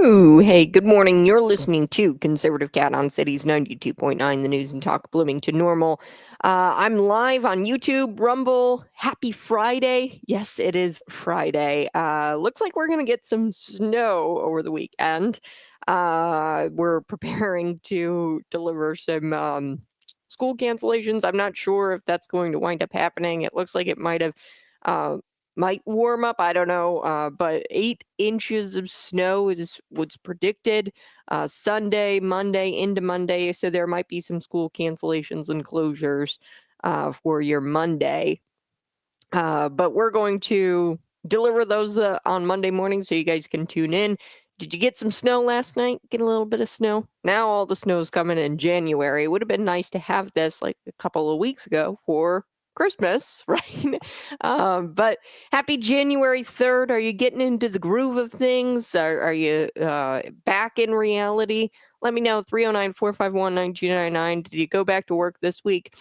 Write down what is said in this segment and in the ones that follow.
Ooh, hey, good morning. You're listening to Conservative Cat on Cities 92.9, the news and talk Bloomington Normal. I'm live on YouTube, Rumble. Happy Friday. Yes, it is Friday. Looks like we're going to get some snow over the weekend. We're preparing to deliver some school cancellations. I'm not sure if that's going to wind up happening. It looks like it might warm up. I don't know. But 8 inches of snow is what's predicted Sunday, Monday, into Monday. So there might be some school cancellations and closures for your Monday. But we're going to deliver those on Monday morning so you guys can tune in. Did you get some snow last night? Get a little bit of snow? Now all the snow is coming in January. It would have been nice to have this like a couple of weeks ago for Christmas, right? But happy January 3rd. Are you getting into the groove of things? Are you back in reality? Let me know, 309-451-9299. Did you go back to work this week?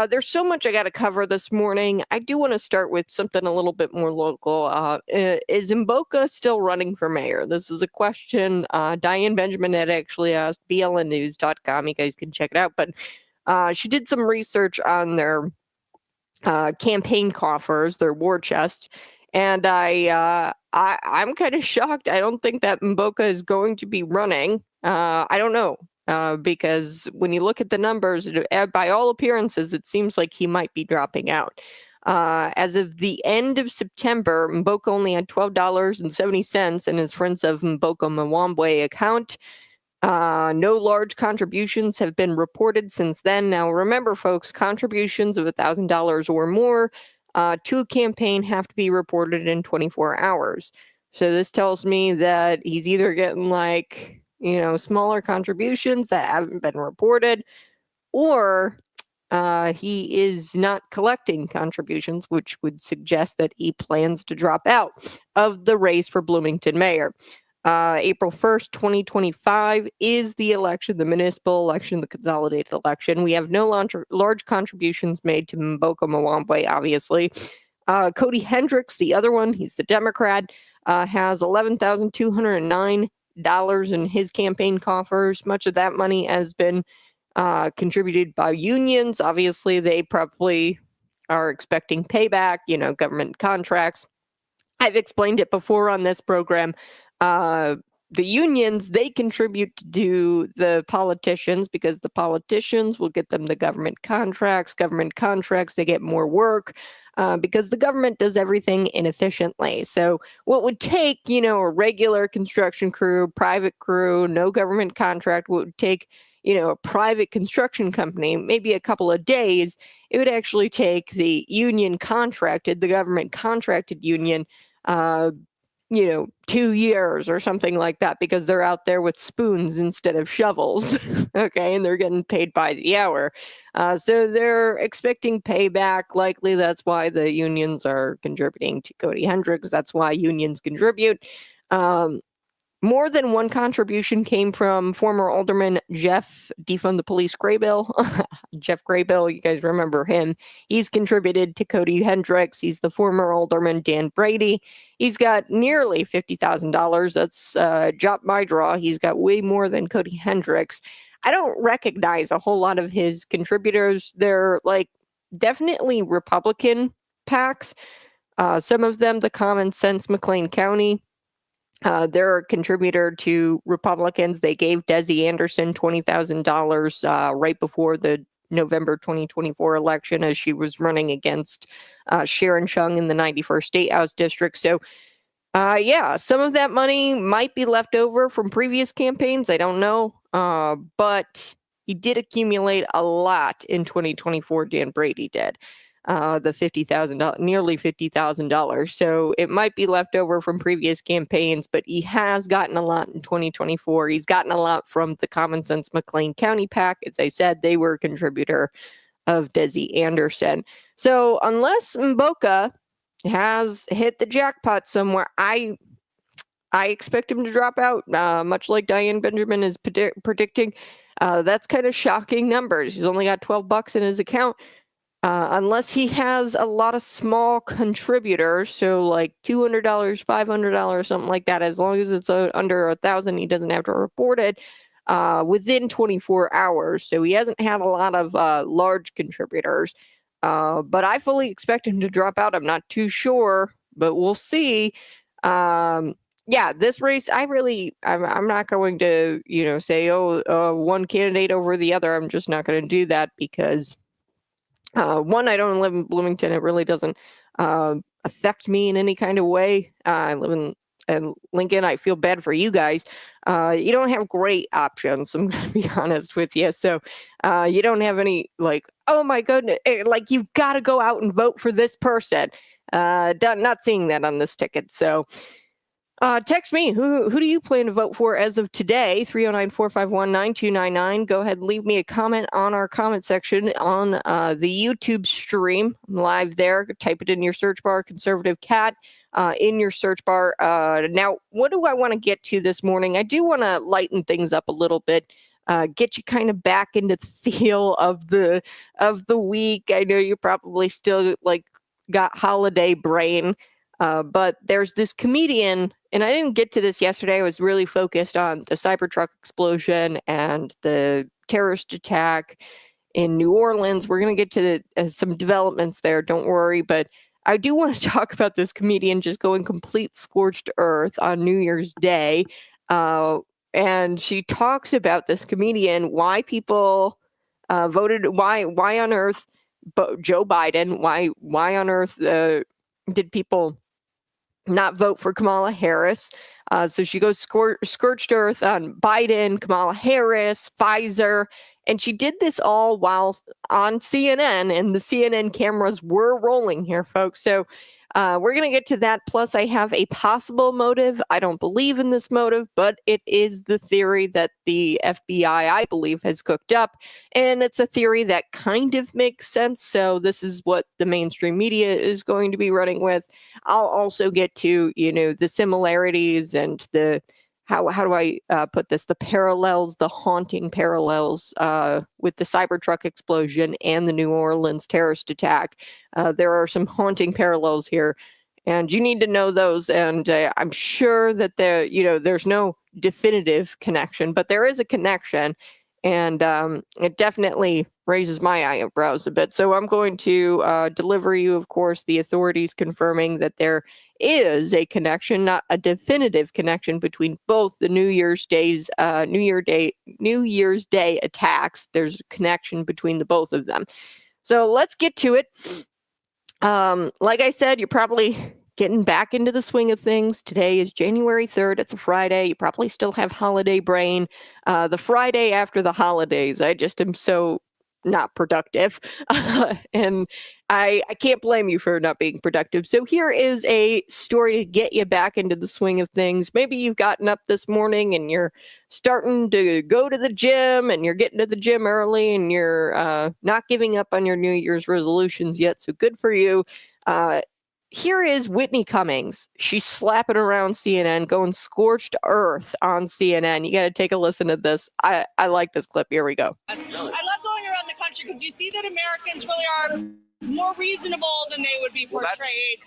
There's so much I got to cover this morning. I do want to start with something a little bit more local. Is Mboka still running for mayor? This is a question Diane Benjamin had actually asked blnnews.com. You guys can check it out. But she did some research on their campaign coffers, their war chest, and I'm kind of shocked. I don't think that Mboka is going to be running. I don't know. Because when you look at the numbers, by all appearances, it seems like he might be dropping out. As of the end of September, Mboka only had $12.70 in his Friends of Mboka Mwambwe account. No large contributions have been reported since then. Now, remember, folks, contributions of $1,000 or more to a campaign have to be reported in 24 hours. So this tells me that he's either getting smaller contributions that haven't been reported, or he is not collecting contributions, which would suggest that he plans to drop out of the race for Bloomington mayor. April 1st, 2025 is the election, the municipal election, the consolidated election. We have no large contributions made to Mboka Mwambwe, obviously. Cody Hendricks, the other one, he's the Democrat, has $11,209 in his campaign coffers. Much of that money has been contributed by unions. Obviously, they probably are expecting payback, government contracts. I've explained it before on this program. The unions, they contribute to the politicians because the politicians will get them the government contracts. Government contracts, they get more work because the government does everything inefficiently. So what would take, a regular construction crew, private crew, no government contract, what would take, a private construction company, maybe a couple of days, it would actually take the union contracted, the government contracted union, 2 years or something like that, because they're out there with spoons instead of shovels. Okay. And they're getting paid by the hour. So they're expecting payback. Likely that's why the unions are contributing to Cody Hendricks. That's why unions contribute. More than one contribution came from former Alderman Jeff Defund the Police Graybill. Jeff Graybill, you guys remember him. He's contributed to Cody Hendricks. He's the former Alderman Dan Brady. He's got nearly $50,000. That's dropped my draw. He's got way more than Cody Hendricks. I don't recognize a whole lot of his contributors. They're definitely Republican PACs. Some of them, the Common Sense McLean County. They're a contributor to Republicans. They gave Desi Anderson $20,000 right before the November 2024 election as she was running against Sharon Chung in the 91st State House District. So, some of that money might be left over from previous campaigns. I don't know. But he did accumulate a lot in 2024, Dan Brady did. The $50,000, nearly $50,000. So it might be left over from previous campaigns, but he has gotten a lot in 2024. He's gotten a lot from the Common Sense McLean County PAC. As I said, they were a contributor of Desi Anderson. So unless Mboka has hit the jackpot somewhere, I expect him to drop out, much like Diane Benjamin is predicting. That's kind of shocking numbers. He's only got $12 in his account. unless he has a lot of small contributors, so like $200, $500, something like that. As long as it's under 1,000, he doesn't have to report it within 24 hours. So he hasn't had a lot of large contributors, but I fully expect him to drop out. I'm not too sure, but we'll see. Yeah, this race, I'm not going to, say, one candidate over the other. I'm just not going to do that because, one, I don't live in Bloomington. It really doesn't affect me in any kind of way. I live in Lincoln. I feel bad for you guys. You don't have great options. I'm going to be honest with you. So you don't have any like, oh my goodness, like you've got to go out and vote for this person. Not seeing that on this ticket. So text me. Who do you plan to vote for as of today? 309-451-9299. Go ahead and leave me a comment on our comment section on the YouTube stream. I'm live there. Type it in your search bar, Conservative Cat, in your search bar. Now, what do I want to get to this morning? I do want to lighten things up a little bit. Get you kind of back into the feel of the week. I know you probably still like got holiday brain. But there's this comedian, and I didn't get to this yesterday. I was really focused on the Cybertruck explosion and the terrorist attack in New Orleans. We're going to get to some developments there, don't worry. But I do want to talk about this comedian just going complete scorched earth on New Year's Day. And she talks about this comedian, why people voted, why on earth Joe Biden, why on earth did people not vote for Kamala Harris. So she goes scorched earth on Biden, Kamala Harris, Pfizer. And she did this all while on CNN, and the CNN cameras were rolling here, folks. So we're going to get to that. Plus, I have a possible motive. I don't believe in this motive, but it is the theory that the FBI, I believe, has cooked up. And it's a theory that kind of makes sense. So this is what the mainstream media is going to be running with. I'll also get to, the similarities and the how do I put this? The parallels, the haunting parallels with the Cybertruck explosion and the New Orleans terrorist attack. There are some haunting parallels here, and you need to know those. And I'm sure that there's no definitive connection, but there is a connection, and it definitely raises my eyebrows a bit. So I'm going to deliver you, of course, the authorities confirming that there is a connection, not a definitive connection, between both the New Year's Day attacks. There's a connection between the both of them. So let's get to it. Like I said, you're probably getting back into the swing of things. Today is January 3rd. It's a Friday. You probably still have holiday brain. The Friday after the holidays, I just am so not productive. And I can't blame you for not being productive. So here is a story to get you back into the swing of things. Maybe you've gotten up this morning and you're starting to go to the gym, and you're getting to the gym early, and you're not giving up on your New Year's resolutions yet. So good for you. Here is Whitney Cummings. She's slapping around CNN, going scorched earth on CNN. You got to take a listen to this. I like this clip. Here we go. I love going around the country because you see that Americans really are more reasonable than they would be portrayed.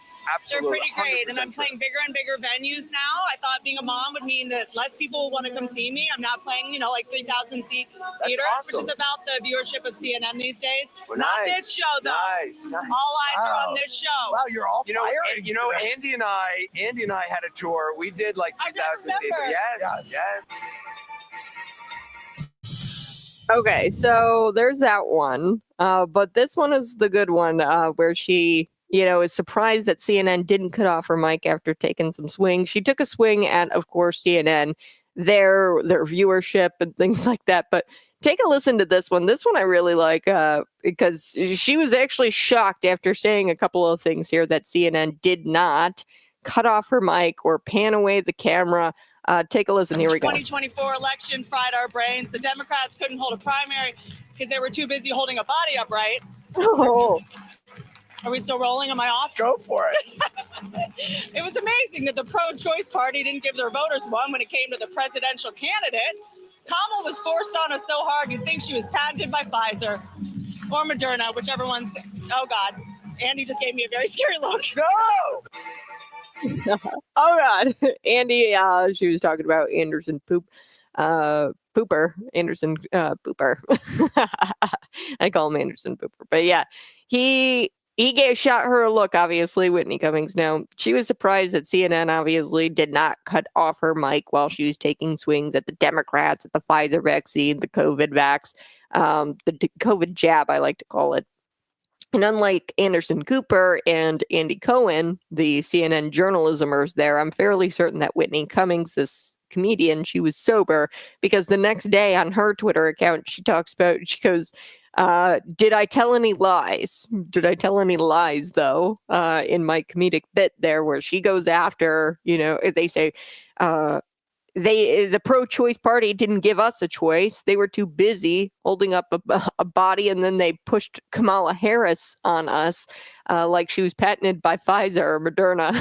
They're pretty great, and I'm playing bigger and bigger venues now. I thought being a mom would mean that less people would want to come see me. I'm not playing, like 3,000 seat theaters, awesome. Which is about the viewership of CNN these days. Well, not this show, though. Nice. All eyes are on this show. Wow, you're all firing. Andy and I had a tour. We did like 3,000 people. Yes. Okay, so there's that one. But this one is the good one, where she is surprised that CNN didn't cut off her mic after taking some swings. She took a swing at, of course, CNN, their viewership and things like that. But take a listen to this one. This one I really like because she was actually shocked after saying a couple of things here that CNN did not cut off her mic or pan away the camera. Take a listen. Here we go. 2024 election fried our brains. The Democrats couldn't hold a primary because they were too busy holding a body upright. Oh. Are we still rolling? Am I off? Go for it. It was amazing that the pro-choice party didn't give their voters one when it came to the presidential candidate. Kamala was forced on us so hard you'd think she was patented by Pfizer or Moderna, whichever one's Oh God, Andy just gave me a very scary look. No. Oh God, Andy. She was talking about Anderson Pooper, Anderson Pooper. I call him Anderson Pooper, but yeah, he shot her a look. Obviously, Whitney Cummings. Now she was surprised that CNN obviously did not cut off her mic while she was taking swings at the Democrats, at the Pfizer vaccine, the COVID vax, the COVID jab, I like to call it. And unlike Anderson Cooper and Andy Cohen, the CNN journalismers there, I'm fairly certain that Whitney Cummings, this comedian, she was sober because the next day on her Twitter account, she goes, did I tell any lies? Did I tell any lies, though, in my comedic bit there where she goes after, they say, the pro-choice party didn't give us a choice. They were too busy holding up a body, and then they pushed Kamala Harris on us like she was patented by Pfizer or Moderna.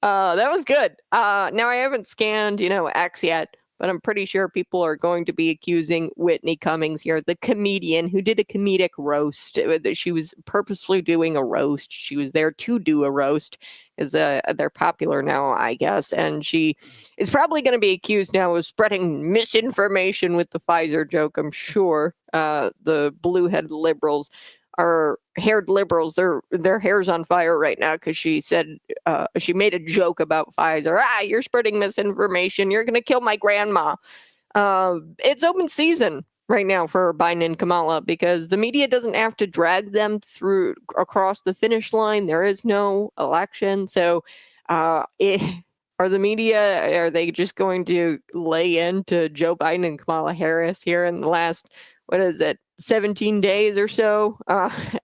That was good. Now I haven't scanned, X yet, but I'm pretty sure people are going to be accusing Whitney Cummings here, the comedian who did a comedic roast. She was purposefully doing a roast. She was there to do a roast because they're popular now, I guess. And she is probably going to be accused now of spreading misinformation with the Pfizer joke, I'm sure. The blue-headed liberals are haired liberals. Their hair's on fire right now because she said she made a joke about Pfizer. You're spreading misinformation. You're going to kill my grandma. It's open season right now for Biden and Kamala because the media doesn't have to drag them through across the finish line. There is no election. So are the media, are they just going to lay into Joe Biden and Kamala Harris here in the last, 17 days or so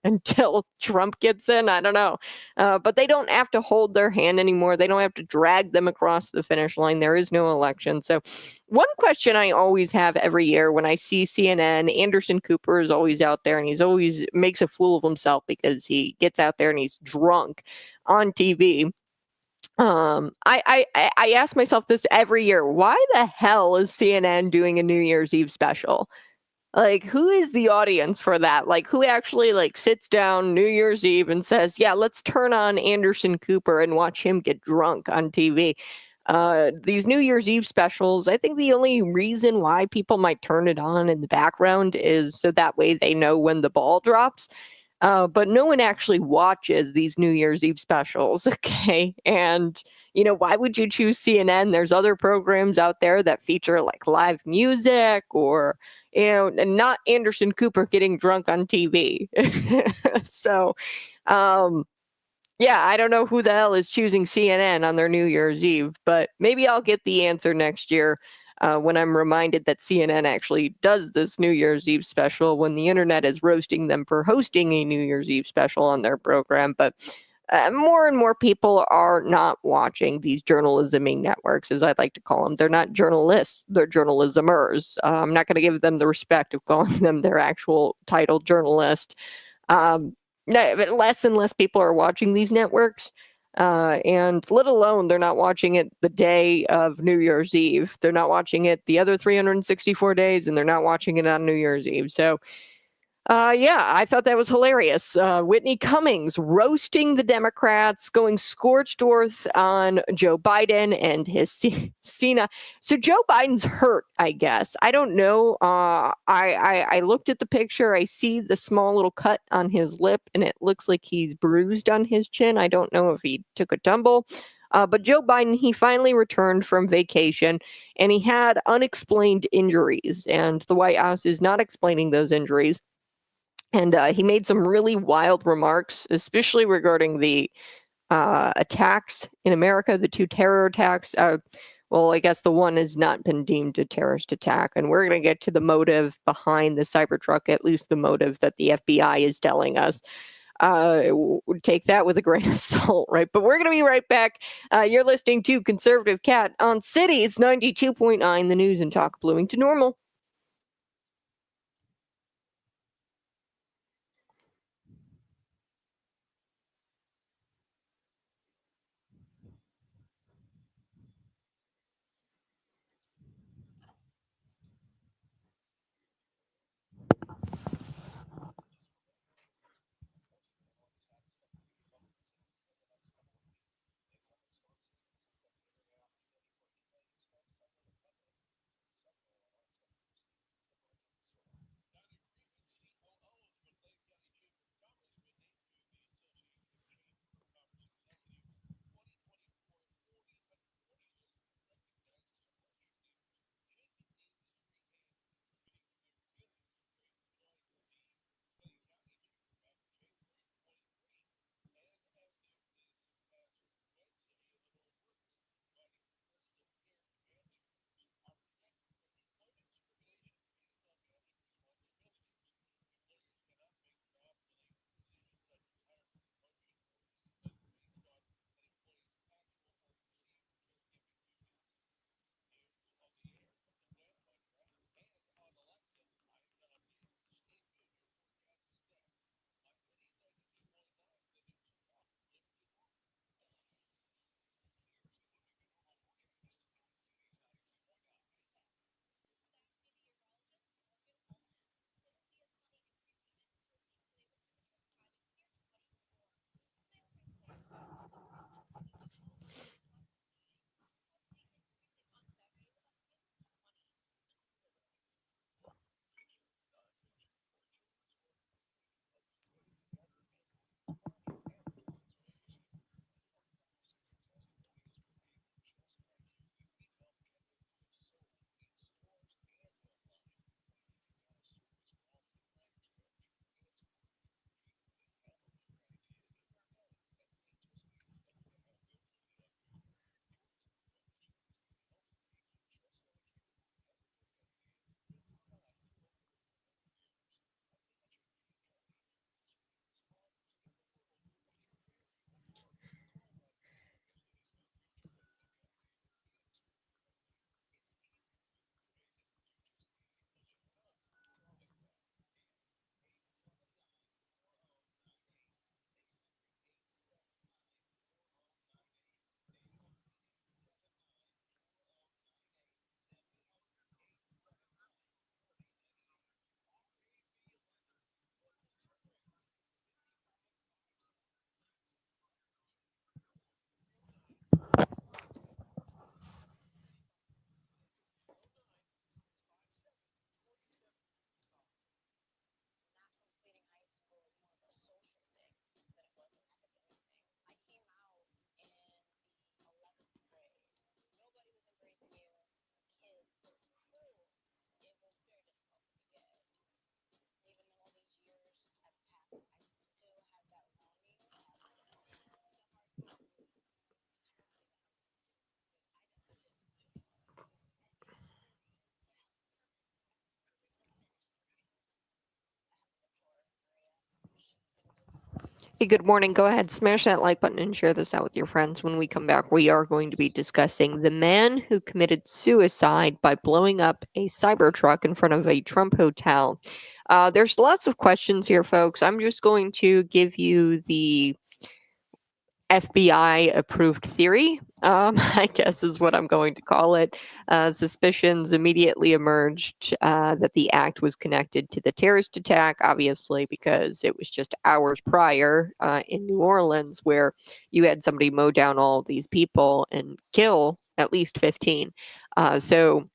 until Trump gets in? I don't know. But they don't have to hold their hand anymore. They don't have to drag them across the finish line. There is no election. So one question I always have every year when I see CNN, Anderson Cooper is always out there and he's always makes a fool of himself because he gets out there and he's drunk on TV. I ask myself this every year. Why the hell is CNN doing a New Year's Eve special? Like, who is the audience for that? Like, who actually sits down New Year's Eve and says, yeah, let's turn on Anderson Cooper and watch him get drunk on TV? These New Year's Eve specials, I think the only reason why people might turn it on in the background is so that way they know when the ball drops. But no one actually watches these New Year's Eve specials, okay? And, why would you choose CNN? There's other programs out there that feature live music or, and not Anderson Cooper getting drunk on TV. So, yeah, I don't know who the hell is choosing CNN on their New Year's Eve, but maybe I'll get the answer next year when I'm reminded that CNN actually does this New Year's Eve special when the internet is roasting them for hosting a New Year's Eve special on their program. But more and more people are not watching these journalisming networks, as I'd like to call them. They're not journalists, they're journalismers. I'm not going to give them the respect of calling them their actual title, journalist. No, but less and less people are watching these networks. And let alone they're not watching it the day of New Year's Eve. They're not watching it the other 364 days, and they're not watching it on New Year's Eve. So yeah, I thought that was hilarious. Whitney Cummings roasting the Democrats, going scorched earth on Joe Biden and his Cena. So Joe Biden's hurt, I guess. I don't know. I looked at the picture. I see the small little cut on his lip, and it looks like he's bruised on his chin. I don't know if he took a tumble. But Joe Biden, he finally returned from vacation, and he had unexplained injuries, and the White House is not explaining those injuries. And he made some really wild remarks, especially regarding the attacks in America, the 2 terror attacks. Well, I guess the one has not been deemed a terrorist attack. And we're going to get to the motive behind the Cybertruck, at least the motive that the FBI is telling us. Take that with a grain of salt, right? But we're going to be right back. You're listening to Conservative Cat on Cities 92.9, the news and talk Bloomington Normal. Hey, good morning. Go ahead, smash that like button and share this out with your friends. When we come back, we are going to be discussing the man who committed suicide by blowing up a Cybertruck in front of a Trump hotel. There's lots of questions here, folks. I'm just going to give you the FBI approved theory, I guess is what I'm going to call it. Suspicions immediately emerged that the act was connected to the terrorist attack, obviously, because it was just hours prior in New Orleans where you had somebody mow down all of these people and kill at least 15. So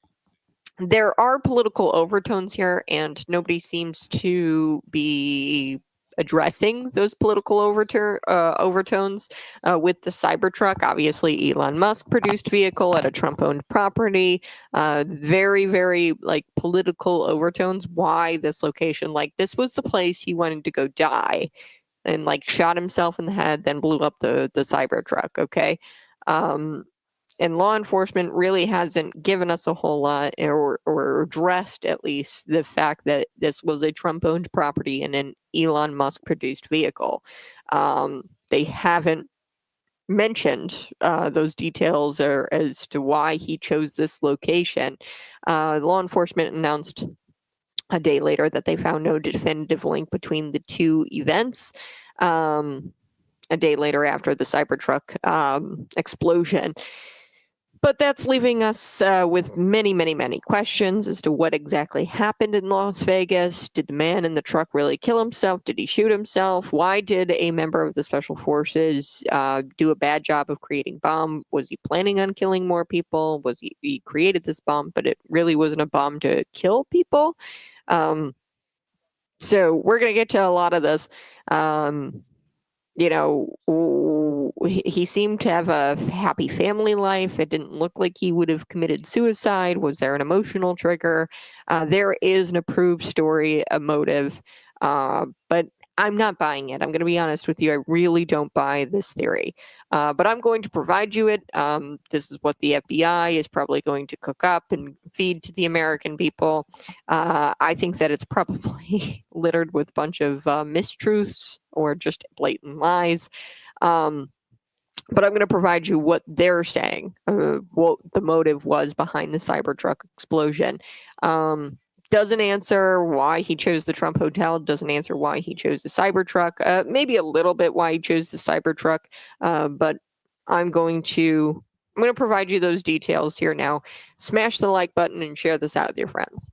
there are political overtones here, and nobody seems to be addressing those political overtones with the Cybertruck. Obviously, Elon Musk produced vehicle at a Trump-owned property. Very, very like political overtones. Why this location? Like this was the place he wanted to go die, and like shot himself in the head, then blew up the Cybertruck. Okay. And law enforcement really hasn't given us a whole lot or addressed at least the fact that this was a Trump-owned property and an Elon Musk-produced vehicle. They haven't mentioned those details or as to why he chose this location. Law enforcement announced a day later that they found no definitive link between the two events. A day later after the Cybertruck explosion. But that's leaving us with many, many, many questions as to what exactly happened in Las Vegas. Did the man in the truck really kill himself? Did he shoot himself? Why did a member of the special forces do a bad job of creating bomb? Was he planning on killing more people? Was he created this bomb, but it really wasn't a bomb to kill people? So we're going to get to a lot of this. You know, he seemed to have a happy family life. It didn't look like he would have committed suicide. Was there an emotional trigger? There is an approved story, a motive, but I'm not buying it. I'm going to be honest with you. I really don't buy this theory, but I'm going to provide you it. This is what the FBI is probably going to cook up and feed to the American people. I think that it's probably littered with a bunch of mistruths or just blatant lies. But I'm going to provide you what they're saying, what the motive was behind the Cybertruck explosion. Doesn't answer why he chose the Trump hotel, doesn't answer why he chose the Cybertruck, maybe a little bit why he chose the Cybertruck, but I'm going to provide you those details here now. Smash the like button and share this out with your friends.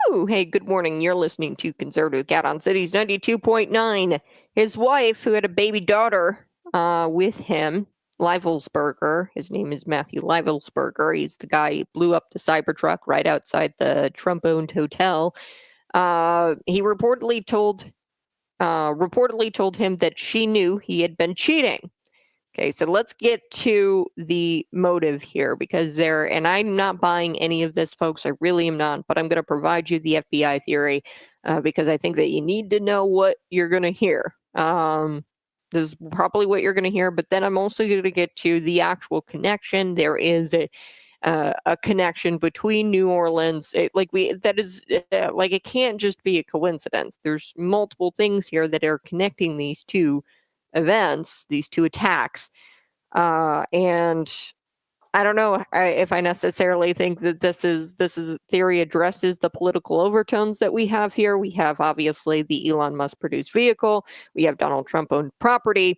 Woo! Hey, good morning. You're listening to Conservative Cat on Cities 92.9. His wife, who had a baby daughter with him, Leivelsberger. His name is Matthew Leivelsberger. He's the guy who blew up the Cybertruck right outside the Trump-owned hotel. He reportedly told him that she knew he had been cheating. Okay, so let's get to the motive here because and I'm not buying any of this, folks. I really am not, but I'm going to provide you the FBI theory because I think that you need to know what you're going to hear. This is probably what you're going to hear, but then I'm also going to get to the actual connection. There is a connection between New Orleans. It can't just be a coincidence. There's multiple things here that are connecting these two events, these two attacks, and I don't know if I necessarily think that this is theory addresses the political overtones that we have here. We have obviously the Elon Musk produced vehicle, we have Donald Trump owned property,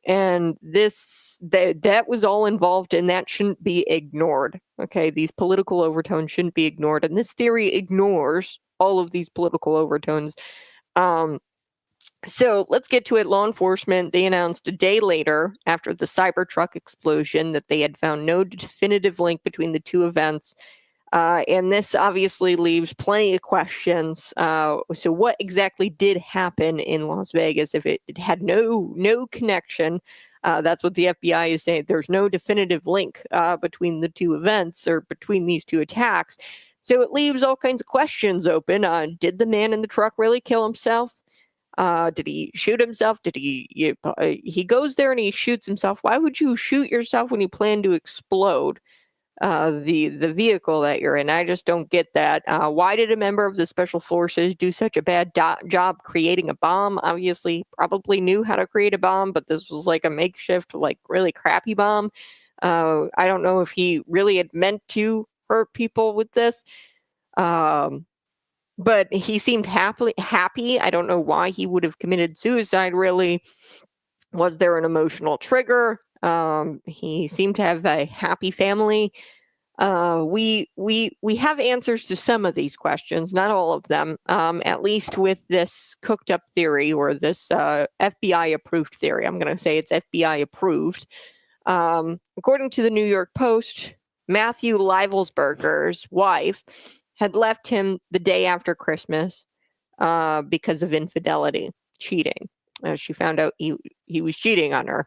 and that was all involved, and that shouldn't be ignored. Okay, these political overtones shouldn't be ignored, and this theory ignores all of these political overtones. So let's get to it. Law enforcement, they announced a day later after the Cybertruck explosion that they had found no definitive link between the two events. And this obviously leaves plenty of questions. So what exactly did happen in Las Vegas if it had no connection? That's what the FBI is saying. There's no definitive link between the two events or between these two attacks. So it leaves all kinds of questions open. Did the man in the truck really kill himself? Did he shoot himself? Did he goes there and he shoots himself? Why would you shoot yourself when you plan to explode? the vehicle that you're in. I just don't get that. Why did a member of the special forces do such a bad job creating a bomb? Obviously, probably knew how to create a bomb, but this was like a makeshift, like really crappy bomb. I don't know if he really had meant to hurt people with this. But he seemed happy. I don't know why he would have committed suicide, really. Was there an emotional trigger? He seemed to have a happy family. We have answers to some of these questions, not all of them. At least with this cooked up theory, or this FBI approved theory. I'm going to say it's FBI approved. According to the New York Post, Matthew Leibelsberger's wife had left him the day after Christmas because of infidelity, cheating. She found out he was cheating on her.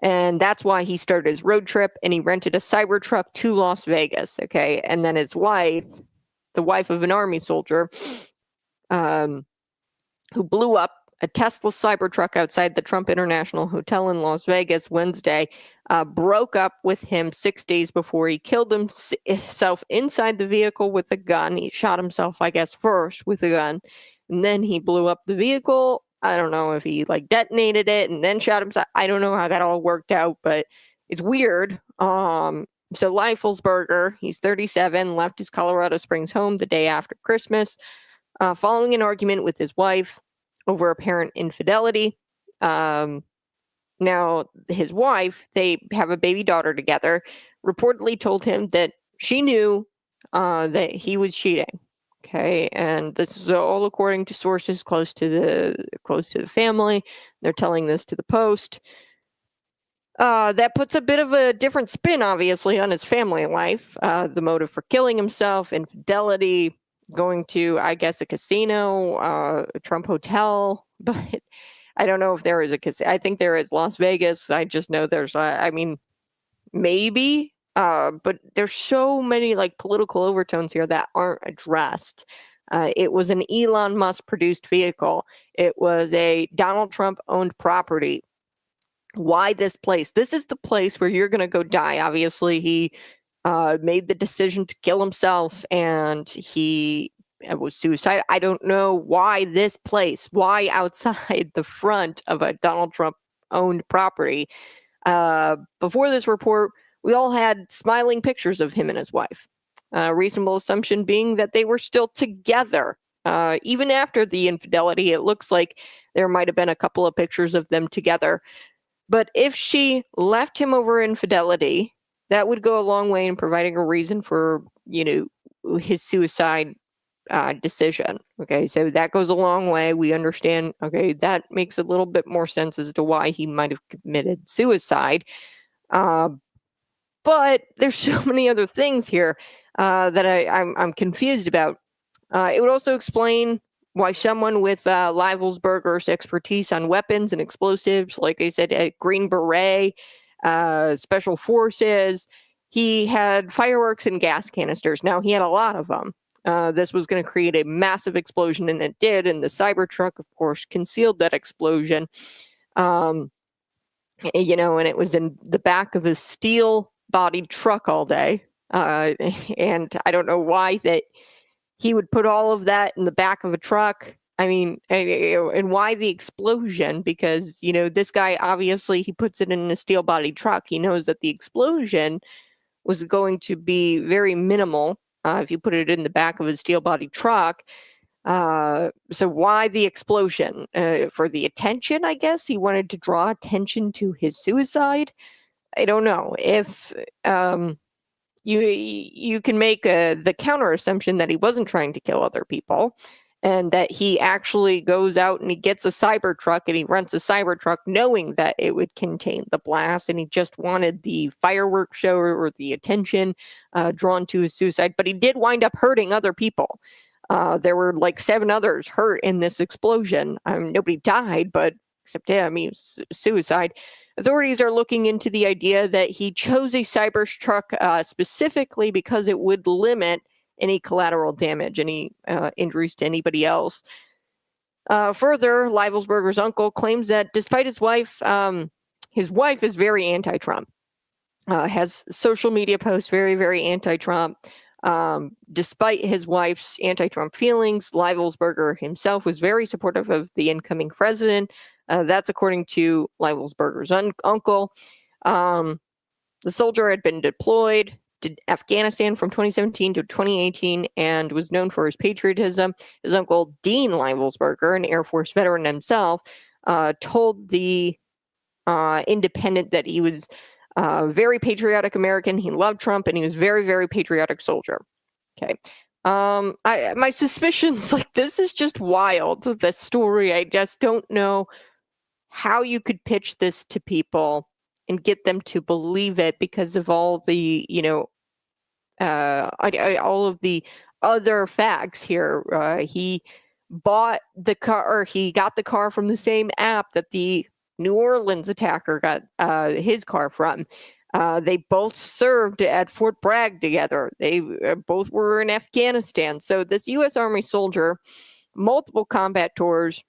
And that's why he started his road trip, and he rented a Cybertruck to Las Vegas, okay? And then his wife, the wife of an Army soldier, who blew up a Tesla Cybertruck outside the Trump International Hotel in Las Vegas Wednesday, broke up with him 6 days before he killed himself inside the vehicle with a gun. He shot himself, I guess, first with a gun, and then he blew up the vehicle. I don't know if he like detonated it and then shot himself. I don't know how that all worked out, but it's weird. So Leifelsberger, he's 37, left his Colorado Springs home the day after Christmas, following an argument with his wife over apparent infidelity. Now, his wife, they have a baby daughter together, reportedly told him that she knew that he was cheating. Okay, and this is all according to sources close to the family. They're telling this to the Post. That puts a bit of a different spin, obviously, on his family life. The motive for killing himself, infidelity, going to, I guess, a casino, a Trump hotel, but I don't know if there is a casino. I think there is Las Vegas. I just know there's, I mean, maybe. But there's so many like political overtones here that aren't addressed. It was an Elon Musk produced vehicle. It was a Donald Trump owned property. Why this place? This is the place where you're going to go die. Obviously, he made the decision to kill himself, and it was suicide. I don't know why this place. Why outside the front of a Donald Trump owned property? Before this report, we all had smiling pictures of him and his wife. Reasonable assumption being that they were still together. Even after the infidelity, it looks like there might have been a couple of pictures of them together. But if she left him over infidelity, that would go a long way in providing a reason for, his suicide decision. Okay, so that goes a long way. We understand. Okay, that makes a little bit more sense as to why he might have committed suicide. But there's so many other things here that I'm confused about. It would also explain why someone with Leibelsberger's expertise on weapons and explosives, like I said, a Green Beret, Special Forces, he had fireworks and gas canisters. Now, he had a lot of them. This was going to create a massive explosion, and it did. And the Cybertruck, of course, concealed that explosion. And it was in the back of a steel-bodied truck all day. And I don't know why that he would put all of that in the back of a truck. I mean, and why the explosion? Because, this guy, obviously, he puts it in a steel-bodied truck. He knows that the explosion was going to be very minimal if you put it in the back of a steel-bodied truck. So why the explosion? For the attention, I guess? He wanted to draw attention to his suicide? I don't know. If you can make the counter assumption that he wasn't trying to kill other people, and that he actually goes out and he gets a Cybertruck, and he rents a Cybertruck knowing that it would contain the blast, and he just wanted the fireworks show or the attention drawn to his suicide. But he did wind up hurting other people. There were like 7 others hurt in this explosion. Nobody died, but except him, he was suicide. Authorities are looking into the idea that he chose a Cybertruck specifically because it would limit any collateral damage, any injuries to anybody else. Further, Leibelsberger's uncle claims that despite his wife is very anti-Trump. has social media posts very, very anti-Trump. Despite his wife's anti-Trump feelings, Leibelsberger himself was very supportive of the incoming president. That's according to Leibelsberger's uncle. The soldier had been deployed to Afghanistan from 2017 to 2018 and was known for his patriotism. His uncle, Dean Leibelsberger, an Air Force veteran himself, told the Independent that he was very patriotic American. He loved Trump, and he was very, very patriotic soldier. Okay. My suspicions, like, this is just wild, this story. I just don't know how you could pitch this to people and get them to believe it because of all the, all of the other facts here. He bought the car, or he got the car from the same app that the New Orleans attacker got his car from. They both served at Fort Bragg together. They both were in Afghanistan. So this U.S. Army soldier, multiple combat tours,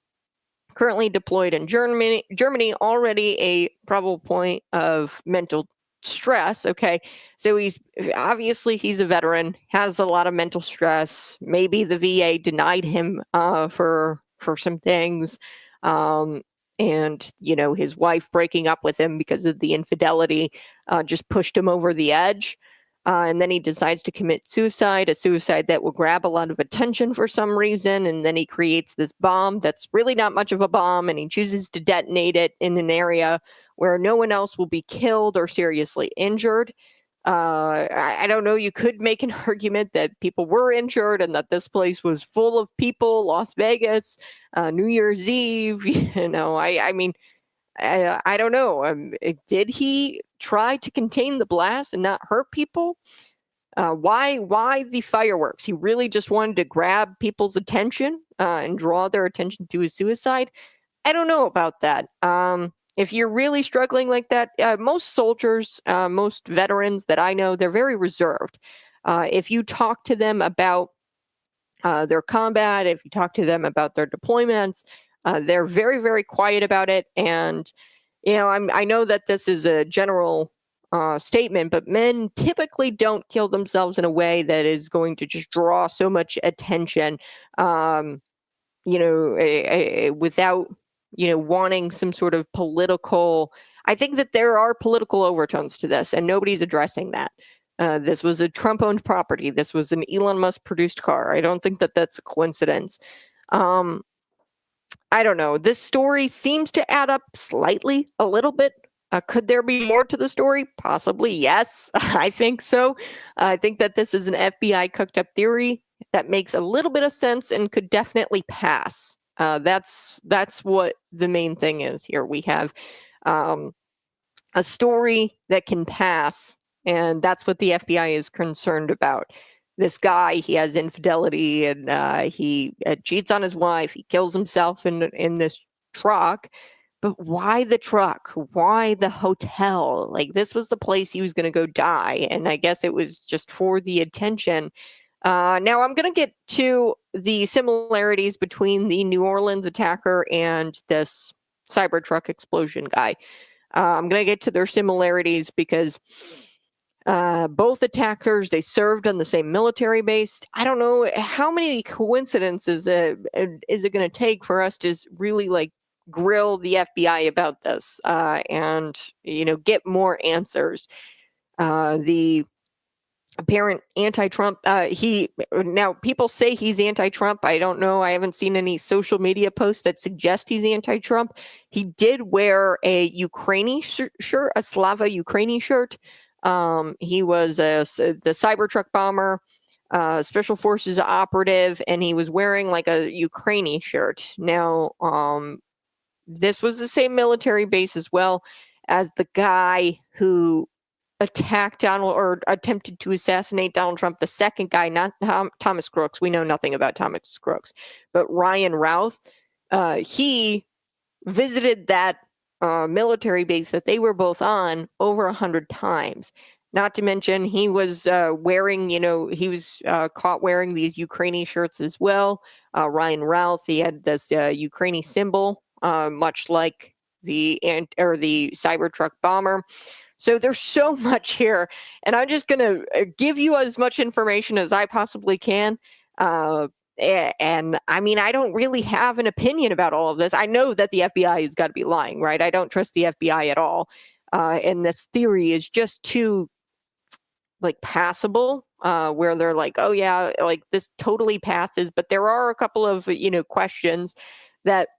currently deployed in Germany, already a probable point of mental stress. Okay, so he's a veteran, has a lot of mental stress. Maybe the VA denied him for some things, and his wife breaking up with him because of the infidelity just pushed him over the edge. And then he decides to commit suicide, a suicide that will grab a lot of attention for some reason. And then he creates this bomb that's really not much of a bomb, and he chooses to detonate it in an area where no one else will be killed or seriously injured. I don't know. You could make an argument that people were injured and that this place was full of people, Las Vegas, New Year's Eve. I mean, I don't know. Did he try to contain the blast and not hurt people? Why the fireworks? He really just wanted to grab people's attention and draw their attention to his suicide. I don't know about that. If you're really struggling like that, most soldiers, most veterans that I know, they're very reserved. If you talk to them about their combat, if you talk to them about their deployments, they're very, very quiet about it. And, I know that this is a general statement, but men typically don't kill themselves in a way that is going to just draw so much attention, without, wanting some sort of political. I think that there are political overtones to this, and nobody's addressing that. This was a Trump-owned property. This was an Elon Musk-produced car. I don't think that that's a coincidence. I don't know. This story seems to add up slightly, a little bit. Could there be more to the story? Possibly, yes. I think so. I think that this is an FBI cooked-up theory that makes a little bit of sense and could definitely pass. That's what the main thing is here. We have a story that can pass, and that's what the FBI is concerned about. This guy, he has infidelity, and he cheats on his wife. He kills himself in this truck. But why the truck? Why the hotel? Like, this was the place he was going to go die. And I guess it was just for the attention. Now, I'm going to get to the similarities between the New Orleans attacker and this Cybertruck explosion guy. I'm going to get to their similarities because both attackers, they served on the same military base. I don't know how many coincidences is it going to take for us to really grill the FBI about this and get more answers. The apparent anti-Trump, now people say he's anti-Trump. I don't know. I haven't seen any social media posts that suggest he's anti-Trump. He did wear a Ukrainian shirt, a Slava Ukraini shirt. He was the Cybertruck bomber, special forces operative, and he was wearing like a Ukraini shirt. Now, this was the same military base as well as the guy who attacked Donald, or attempted to assassinate Donald Trump. The second guy, not Thomas Crooks. We know nothing about Thomas Crooks, but Ryan Routh. He visited that military base that they were both on over 100 times. Not to mention, he was wearing, he was caught wearing these Ukrainian shirts as well. Ryan Routh, he had this Ukrainian symbol, much like the Cybertruck bomber. So there's so much here, and I'm just going to give you as much information as I possibly can. And I mean, I don't really have an opinion about all of this. I know that the FBI has got to be lying, right? I don't trust the FBI at all. And this theory is just too like passable, where they're like, oh yeah, like this totally passes. But there are a couple of, questions that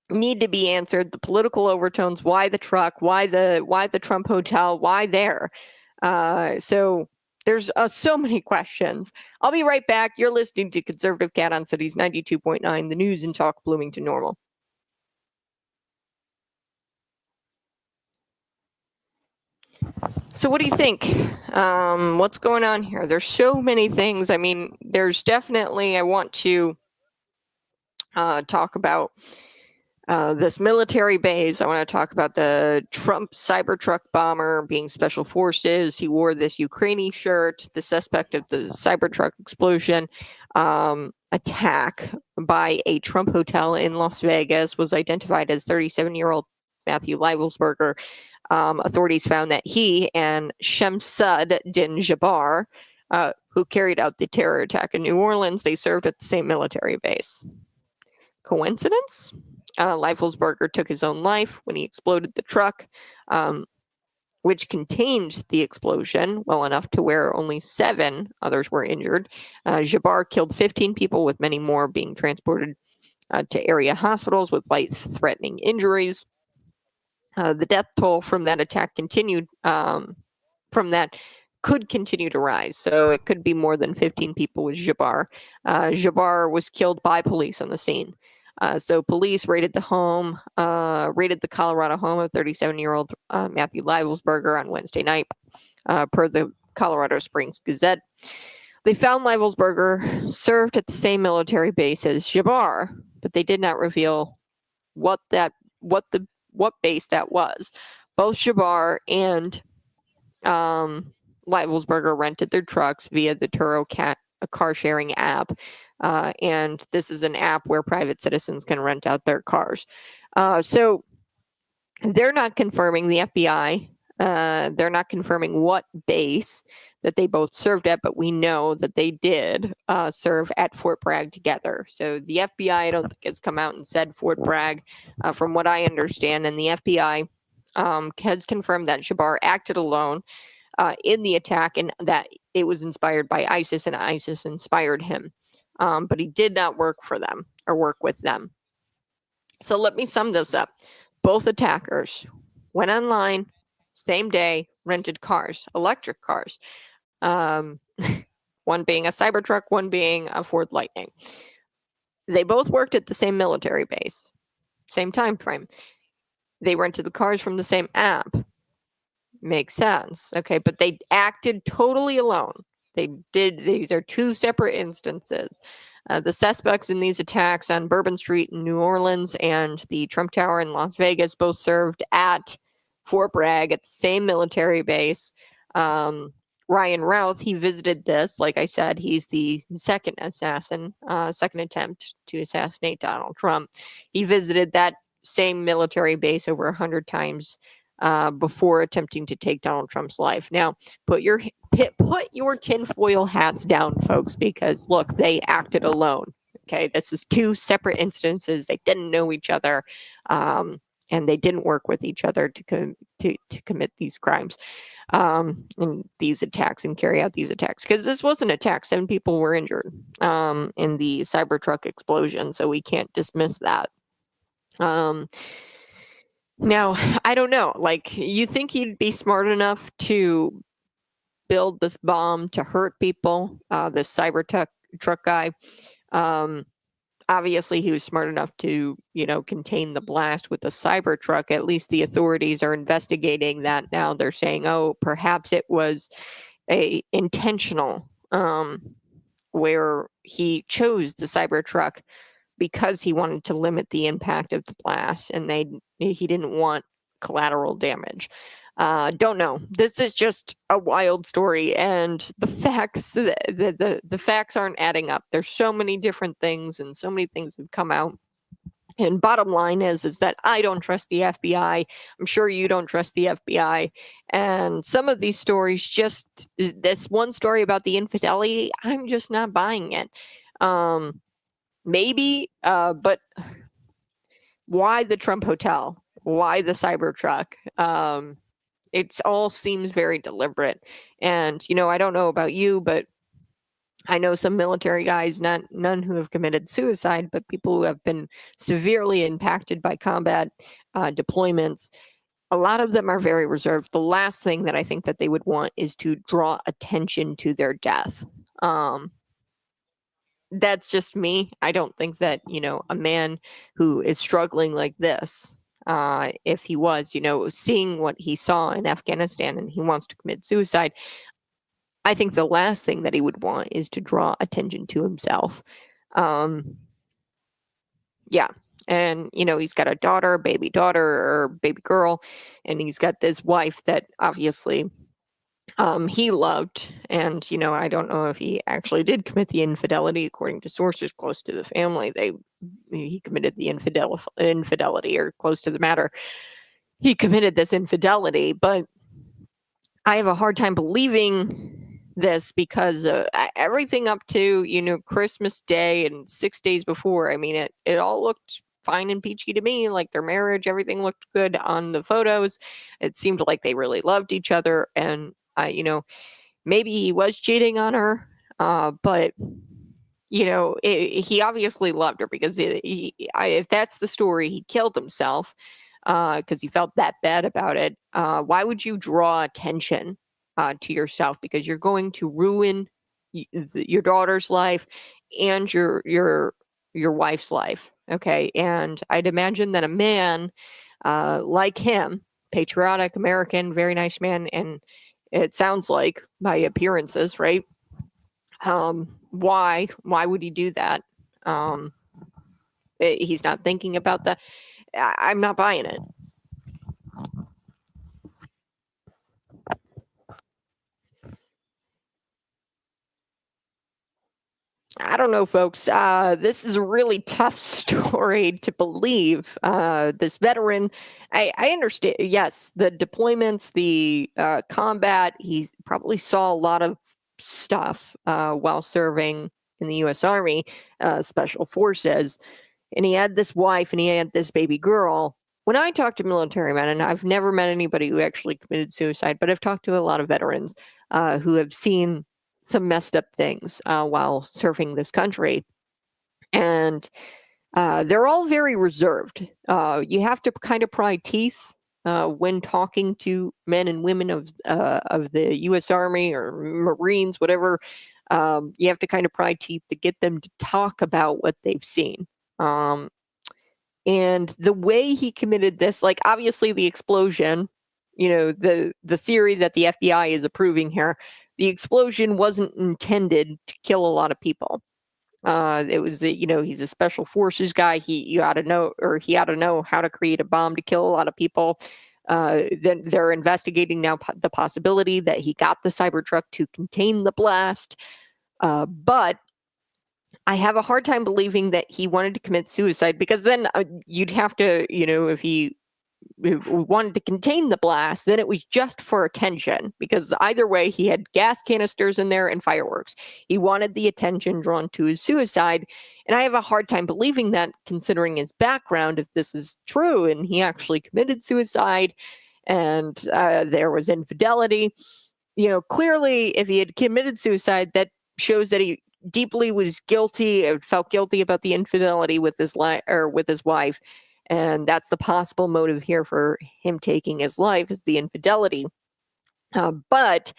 need to be answered. The political overtones, why the truck, why the Trump hotel, why there? So there's so many questions. I'll be right back. You're listening to Conservative Cat on Cities 92.9, the news and talk Bloomington Normal. So what do you think? What's going on here? There's so many things. I mean, there's definitely, I want to talk about this military base. I want to talk about the Trump Cybertruck bomber being special forces. He wore this Ukrainian shirt. The suspect of the Cybertruck explosion attack by a Trump hotel in Las Vegas was identified as 37-year-old Matthew Leibelsberger. Authorities found that he and Shamsud Din Jabbar, who carried out the terror attack in New Orleans, they served at the same military base. Coincidence? Leifelsberger took his own life when he exploded the truck, which contained the explosion well enough to where only 7 others were injured. Jabbar killed 15 people, with many more being transported to area hospitals with life-threatening injuries. The death toll from that attack could continue to rise. So it could be more than 15 people with Jabbar. Jabbar was killed by police on the scene. So police raided the Colorado home of 37-year-old Matthew Leibelsberger on Wednesday night, per the Colorado Springs Gazette. They found Leibelsberger served at the same military base as Jabbar, but they did not reveal what base that was. Both Jabbar and Leibelsberger rented their trucks via the Turo car sharing app. And this is an app where private citizens can rent out their cars. So they're not confirming, the FBI, they're not confirming what base that they both served at, but we know that they did serve at Fort Bragg together. So the FBI, I don't think, has come out and said Fort Bragg, from what I understand. And the FBI has confirmed that Jabbar acted alone in the attack, and that it was inspired by ISIS, and ISIS inspired him. But he did not work for them or work with them. So let me sum this up. Both attackers went online, same day, rented cars, electric cars. One being a Cybertruck, one being a Ford Lightning. They both worked at the same military base, same time frame. They rented the cars from the same app. Makes sense. Okay, but they acted totally alone. These are 2 separate instances. The suspects in these attacks on Bourbon Street in New Orleans and the Trump Tower in Las Vegas both served at Fort Bragg at the same military base. Ryan Routh, he visited this. Like I said, he's the second attempt to assassinate Donald Trump. He visited that same military base over 100 times before attempting to take Donald Trump's life. Now, put your tinfoil hats down, folks, because look, they acted alone. Okay, this is 2 separate instances. They didn't know each other, and they didn't work with each other to commit these crimes, and these attacks, and carry out these attacks. Because this was an attack. 7 people were injured in the Cybertruck explosion, so we can't dismiss that. Now, I don't know, like, you think he'd be smart enough to build this bomb to hurt people, this Cybertruck guy? Obviously, he was smart enough to, contain the blast with the Cybertruck. At least the authorities are investigating that now. They're saying, oh, perhaps it was a intentional, where he chose the Cybertruck because he wanted to limit the impact of the blast, and he didn't want collateral damage. Don't know. This is just a wild story, and the facts the facts aren't adding up. There's so many different things, and so many things have come out And bottom line is that I don't trust the FBI. I'm sure you don't trust the FBI. And some of these stories, just this one story about the infidelity, I'm just not buying it. Maybe, but why the Trump Hotel? Why the Cybertruck? It all seems very deliberate. And, I don't know about you, but I know some military guys, none who have committed suicide, but people who have been severely impacted by combat deployments. A lot of them are very reserved. The last thing that I think that they would want is to draw attention to their death. That's just me. I don't think that, a man who is struggling like this, if he was, seeing what he saw in Afghanistan and he wants to commit suicide, I think the last thing that he would want is to draw attention to himself. Yeah. And, he's got a daughter, baby daughter or baby girl, and he's got this wife that obviously he loved. And, I don't know if he actually did commit the infidelity. According to sources close to the family, he committed the infidelity, or close to the matter. He committed this infidelity, but I have a hard time believing this because everything up to, Christmas Day and 6 days before, I mean, it all looked fine and peachy to me. Like their marriage, everything looked good on the photos. It seemed like they really loved each other. And, maybe he was cheating on her, but he obviously loved her because if that's the story, he killed himself because he felt that bad about it. Why would you draw attention to yourself? Because you're going to ruin your daughter's life and your wife's life. Okay, and I'd imagine that a man like him, patriotic American, very nice man, and it sounds like by appearances, right? Why would he do that? He's not thinking about that. I'm not buying it. I don't know, folks. This is a really tough story to believe. This veteran, I understand. Yes, the deployments, the combat. He probably saw a lot of stuff while serving in the U.S. Army, Special Forces, and he had this wife and he had this baby girl. When I talk to military men, and I've never met anybody who actually committed suicide, but I've talked to a lot of veterans who have seen some messed up things while serving this country. And they're all very reserved. You have to kind of pry teeth when talking to men and women of the U.S. Army or Marines, whatever. You have to kind of pry teeth to get them to talk about what they've seen. And the way he committed this, like obviously the explosion, the theory that the FBI is approving here, the explosion wasn't intended to kill a lot of people. It was, he's a special forces guy. He ought to know how to create a bomb to kill a lot of people. Then they're investigating now the possibility that he got the Cybertruck to contain the blast. But I have a hard time believing that he wanted to commit suicide, because then you'd have to, if he wanted to contain the blast, then it was just for attention, because either way, he had gas canisters in there and fireworks. He wanted the attention drawn to his suicide. And I have a hard time believing that, considering his background, if this is true and he actually committed suicide and there was infidelity. Clearly, if he had committed suicide, that shows that he deeply was guilty or felt guilty about the infidelity with his wife. And that's the possible motive here for him taking his life, is the infidelity. But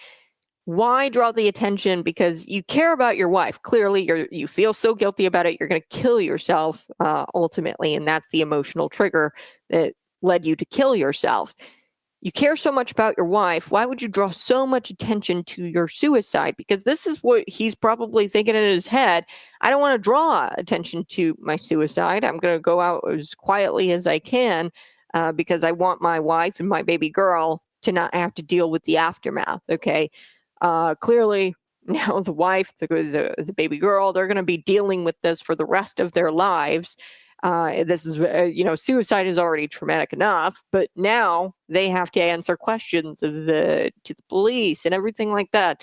why draw the attention? Because you care about your wife. Clearly, you feel so guilty about it, you're going to kill yourself ultimately. And that's the emotional trigger that led you to kill yourself. You care so much about your wife. Why would you draw so much attention to your suicide? Because this is what he's probably thinking in his head. I don't want to draw attention to my suicide. I'm going to go out as quietly as I can because I want my wife and my baby girl to not have to deal with the aftermath. Okay. Clearly, now the wife, the baby girl, they're going to be dealing with this for the rest of their lives. This is, suicide is already traumatic enough, but now they have to answer questions to the police and everything like that.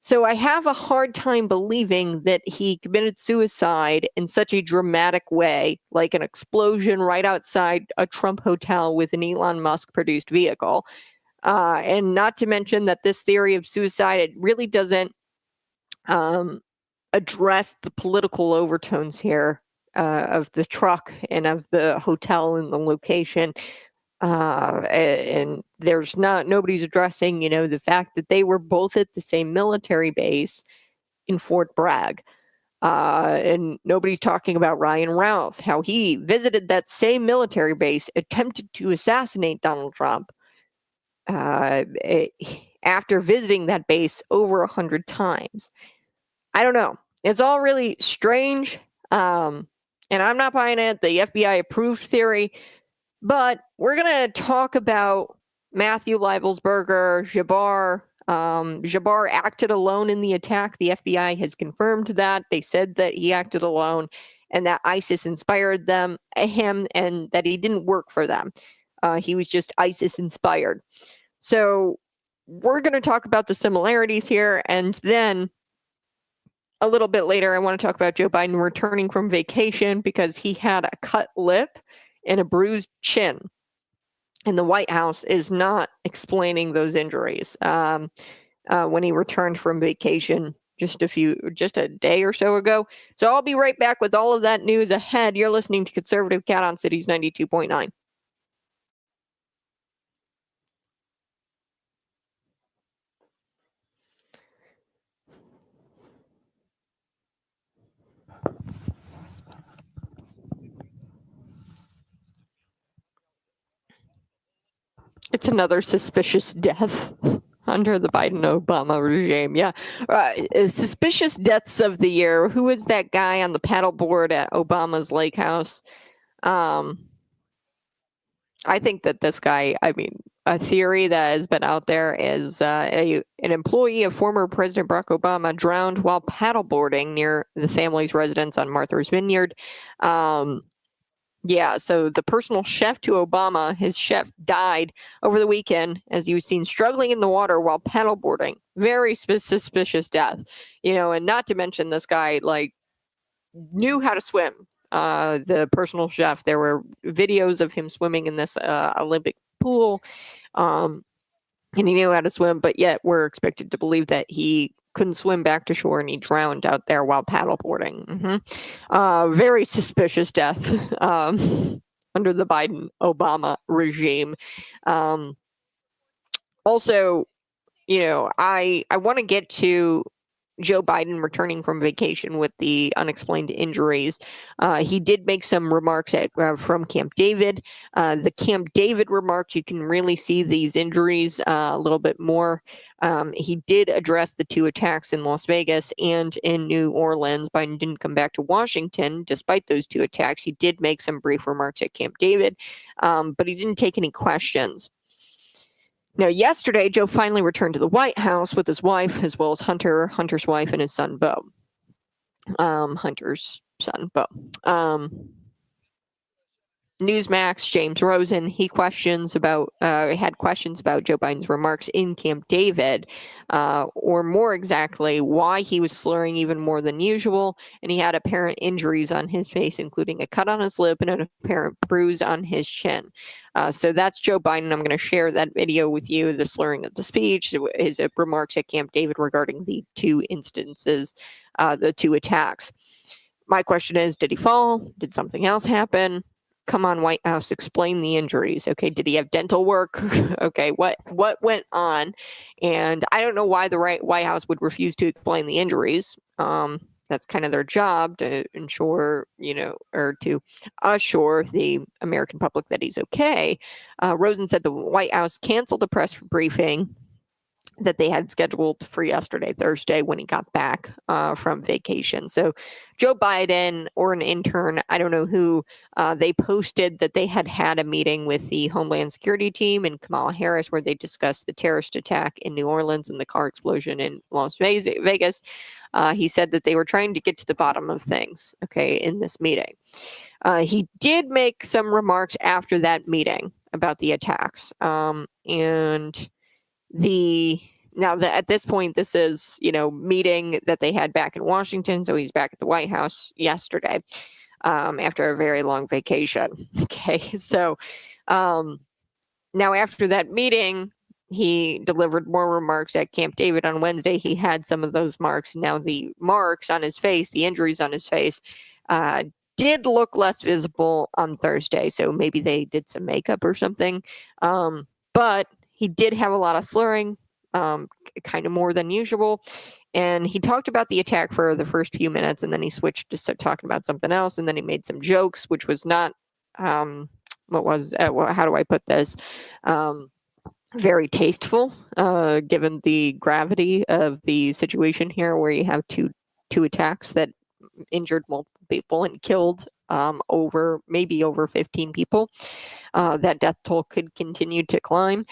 So I have a hard time believing that he committed suicide in such a dramatic way, like an explosion right outside a Trump hotel with an Elon Musk produced vehicle. And not to mention that this theory of suicide, it really doesn't address the political overtones here of the truck and of the hotel and the location. And there's nobody's addressing, the fact that they were both at the same military base in Fort Bragg. And nobody's talking about Ryan Routh, how he visited that same military base, attempted to assassinate Donald Trump after visiting that base over 100 times. I don't know. It's all really strange. And I'm not buying it. The FBI approved theory. But we're going to talk about Matthew Leibelsberger, Jabbar. Jabbar acted alone in the attack. The FBI has confirmed that. They said that he acted alone and that ISIS inspired him, and that he didn't work for them. He was just ISIS inspired. So we're going to talk about the similarities here, and then a little bit later, I want to talk about Joe Biden returning from vacation because he had a cut lip and a bruised chin. And the White House is not explaining those injuries when he returned from vacation just a day or so ago. So I'll be right back with all of that news ahead. You're listening to Conservative Cat on Cities 92.9. It's another suspicious death under the Biden-Obama regime. Yeah. Suspicious deaths of the year. Who is that guy on the paddleboard at Obama's lake house? I think that this guy, a theory that has been out there is an employee of former President Barack Obama drowned while paddleboarding near the family's residence on Martha's Vineyard. Yeah, so the personal chef to Obama, his chef died over the weekend as he was seen struggling in the water while paddleboarding. Very suspicious death, and not to mention this guy, knew how to swim. The personal chef, there were videos of him swimming in this Olympic pool, and he knew how to swim, but yet we're expected to believe that he couldn't swim back to shore and he drowned out there while paddleboarding. Very suspicious death under the Biden-Obama regime. Also, I want to get to Joe Biden returning from vacation with the unexplained injuries. He did make some remarks from Camp David. The Camp David remarks, you can really see these injuries a little bit more. He did address the two attacks in Las Vegas and in New Orleans. Biden didn't come back to Washington despite those two attacks. He did make some brief remarks at Camp David, but he didn't take any questions. Now, yesterday, Joe finally returned to the White House with his wife, as well as Hunter's wife, and his son, Beau. Hunter's son, Beau. Newsmax, James Rosen, he had questions about Joe Biden's remarks in Camp David, or more exactly, why he was slurring even more than usual, and he had apparent injuries on his face, including a cut on his lip and an apparent bruise on his chin. So that's Joe Biden. I'm going to share that video with you, the slurring of the speech, his remarks at Camp David regarding the two instances, the two attacks. My question is, did he fall? Did something else happen? Come on, White House, explain the injuries. Okay, did he have dental work? Okay, what went on? And I don't know why the White House would refuse to explain the injuries. That's kind of their job, to ensure, or to assure the American public that he's okay. Rosen said the White House canceled a press briefing that they had scheduled for yesterday, Thursday, when he got back from vacation. So Joe Biden or an intern, I don't know who, they posted that they had a meeting with the Homeland Security team and Kamala Harris where they discussed the terrorist attack in New Orleans and the car explosion in Las Vegas. He said that they were trying to get to the bottom of things, okay, in this meeting. He did make some remarks after that meeting about the attacks. And at this point, this is, meeting that they had back in Washington. So he's back at the White House yesterday, after a very long vacation. Okay. So, now after that meeting, he delivered more remarks at Camp David on Wednesday. He had some of those marks. Now the marks on his face, the injuries on his face, did look less visible on Thursday. So maybe they did some makeup or something. But he did have a lot of slurring, kind of more than usual. And he talked about the attack for the first few minutes, and then he switched to start talking about something else. And then he made some jokes, which was not, how do I put this? Very tasteful, given the gravity of the situation here, where you have two attacks that injured multiple people and killed maybe over 15 people. That death toll could continue to climb,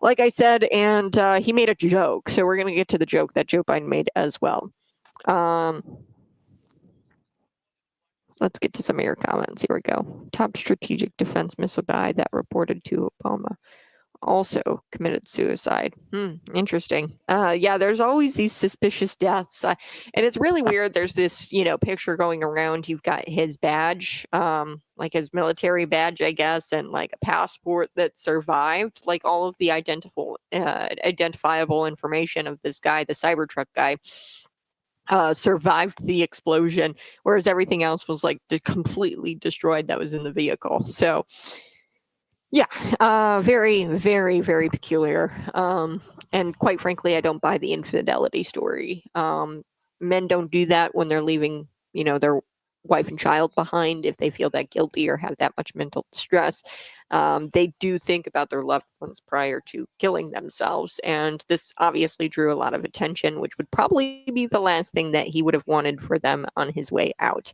like I said, and he made a joke. So we're going to get to the joke that Joe Biden made as well. Let's get to some of your comments. Here we go. Top strategic defense missile guy that reported to Obama also committed suicide. Interesting. Yeah, there's always these suspicious deaths. And it's really weird. There's this, picture going around. You've got his badge, like his military badge, I guess, and like a passport that survived, like all of the identifiable information of this guy, the Cybertruck guy. Survived the explosion, whereas everything else was like completely destroyed that was in the vehicle. So yeah, very, very, very peculiar. And quite frankly, I don't buy the infidelity story. Men don't do that when they're leaving, their wife and child behind if they feel that guilty or have that much mental distress. They do think about their loved ones prior to killing themselves. And this obviously drew a lot of attention, which would probably be the last thing that he would have wanted for them on his way out.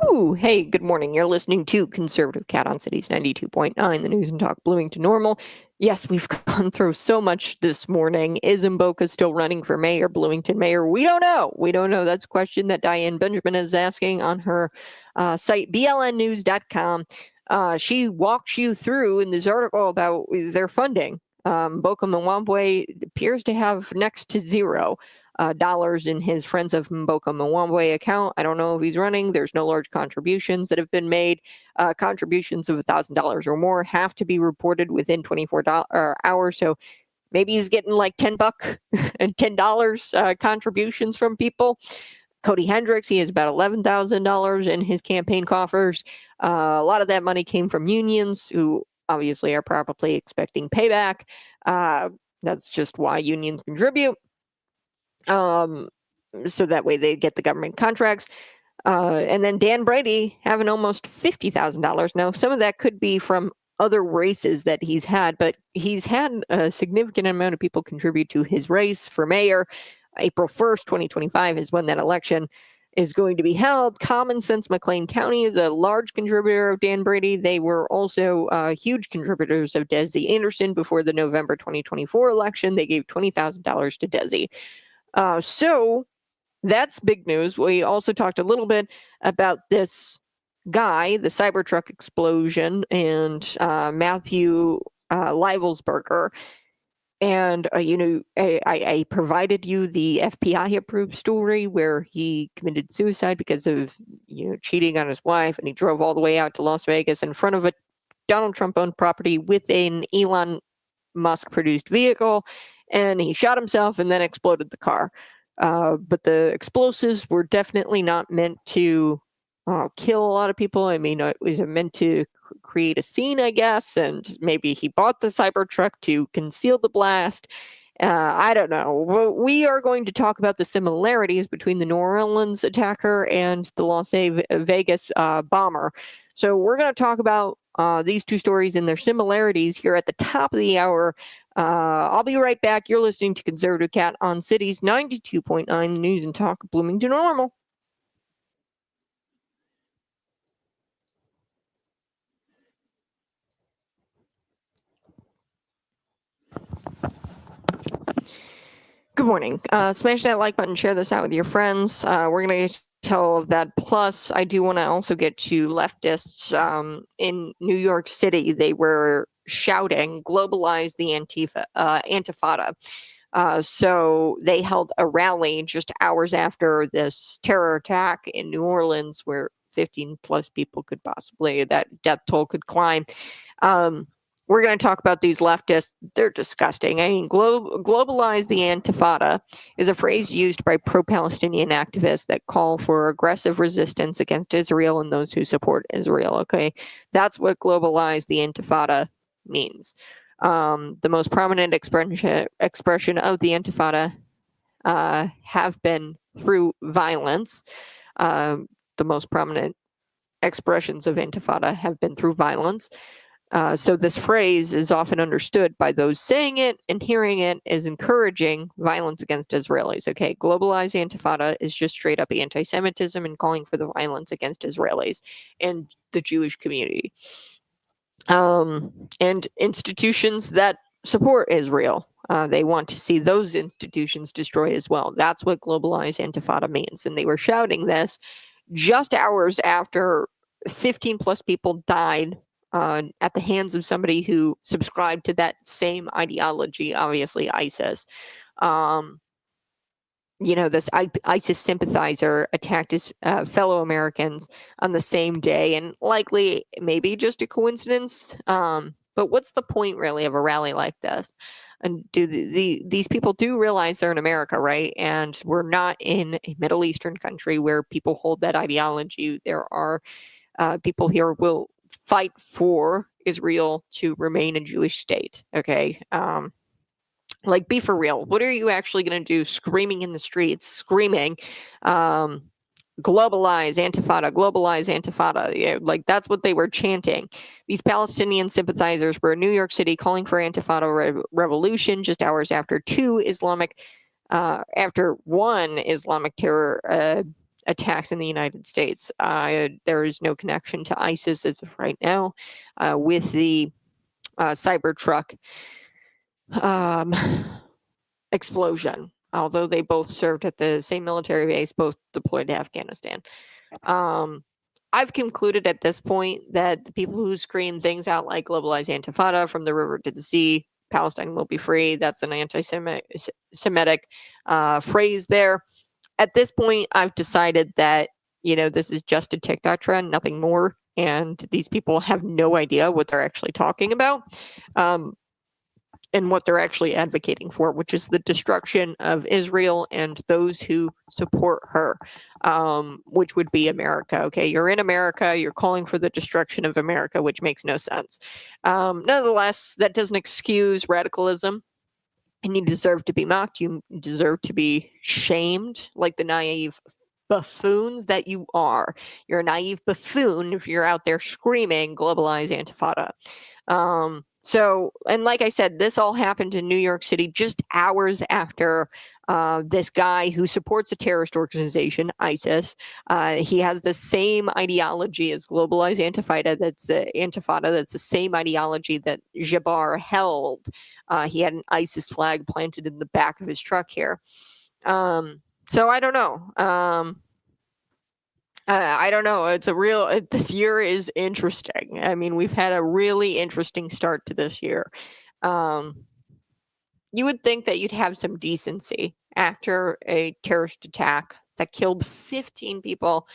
Woo! Hey, good morning. You're listening to Conservative Cat on Cities 92.9, the news and talk blooming to normal. Yes, we've gone through so much this morning. Is Mboka still running for mayor, Bloomington mayor? We don't know. We don't know. That's a question that Diane Benjamin is asking on her site, blnnews.com. She walks you through in this article about their funding. Mboka Mwambwe appears to have next to zero dollars in his Friends of Mboka Mwambwe account. I don't know if he's running. There's no large contributions that have been made. Contributions of $1,000 or more have to be reported within 24 hours. So maybe he's getting like $10 and $10 contributions from people. Cody Hendricks, he has about $11,000 in his campaign coffers. A lot of that money came from unions who obviously are probably expecting payback. That's just why unions contribute. So that way they get the government contracts. And then Dan Brady having almost $50,000. Now, some of that could be from other races that he's had, but he's had a significant amount of people contribute to his race for mayor. April 1st, 2025 is when that election is going to be held. Common Sense McLean County is a large contributor of Dan Brady. They were also huge contributors of Desi Anderson before the November 2024 election. They gave $20,000 to Desi. So that's big news. We also talked a little bit about this guy, the Cybertruck explosion, and Matthew Leibelsberger. And, I provided you the FBI approved story where he committed suicide because of, cheating on his wife. And he drove all the way out to Las Vegas in front of a Donald Trump owned property with an Elon Musk produced vehicle. And he shot himself and then exploded the car. But the explosives were definitely not meant to kill a lot of people. I mean, it was meant to create a scene, I guess. And maybe he bought the Cybertruck to conceal the blast. I don't know. We are going to talk about the similarities between the New Orleans attacker and the Las Vegas bomber. So we're going to talk about these two stories and their similarities here at the top of the hour. I'll be right back. You're listening to Conservative Cat on Cities 92.9 News and Talk, Bloomington Normal. Good morning. Smash that like button, share this out with your friends. We're going to tell of that. Plus, I do want to also get to leftists in New York City. They were shouting, globalize the Antifada. So they held a rally just hours after this terror attack in New Orleans where 15 plus people could possibly, that death toll could climb. We're going to talk about these leftists. They're disgusting. I mean, globalize the Antifada is a phrase used by pro-Palestinian activists that call for aggressive resistance against Israel and those who support Israel. Okay, that's what globalize the Antifada means. The most prominent expression of the Intifada have been through violence. The most prominent expressions of Intifada have been through violence. So this phrase is often understood by those saying it and hearing it as encouraging violence against Israelis. Okay, globalized Intifada is just straight up anti-Semitism and calling for the violence against Israelis and the Jewish community. And institutions that support Israel. They want to see those institutions destroyed as well. That's what globalized Intifada means. And they were shouting this just hours after 15 plus people died at the hands of somebody who subscribed to that same ideology, obviously ISIS. This ISIS sympathizer attacked his fellow Americans on the same day, and likely maybe just a coincidence. But what's the point really of a rally like this? And do these people do realize they're in America, right? And we're not in a Middle Eastern country where people hold that ideology. There are people here will fight for Israel to remain a Jewish state. Okay. Like, be for real. What are you actually going to do screaming in the streets, screaming, globalize Antifada. Yeah, like, that's what they were chanting. These Palestinian sympathizers were in New York City calling for Antifada revolution just hours after one Islamic terror attacks in the United States. There is no connection to ISIS as of right now with the Cybertruck explosion, although they both served at the same military base, both deployed to Afghanistan. I've concluded at this point that the people who scream things out like globalized Antifada, from the river to the sea, Palestine will be free, that's an anti-Semitic phrase there. At this point, I've decided that, this is just a TikTok trend, nothing more. And these people have no idea what they're actually talking about. And what they're actually advocating for, which is the destruction of Israel and those who support her, which would be America. Okay, you're in America, you're calling for the destruction of America, which makes no sense. Nonetheless, that doesn't excuse radicalism. And you deserve to be mocked. You deserve to be shamed like the naive buffoons that you are. You're a naive buffoon if you're out there screaming globalize Antifada. So, and like I said, this all happened in New York City just hours after this guy who supports a terrorist organization, ISIS. He has the same ideology as globalized Antifada. That's the same ideology that Jabbar held. He had an ISIS flag planted in the back of his truck here. So I don't know. I don't know. This year is interesting. I mean, we've had a really interesting start to this year. You would think that you'd have some decency after a terrorist attack that killed 15 people,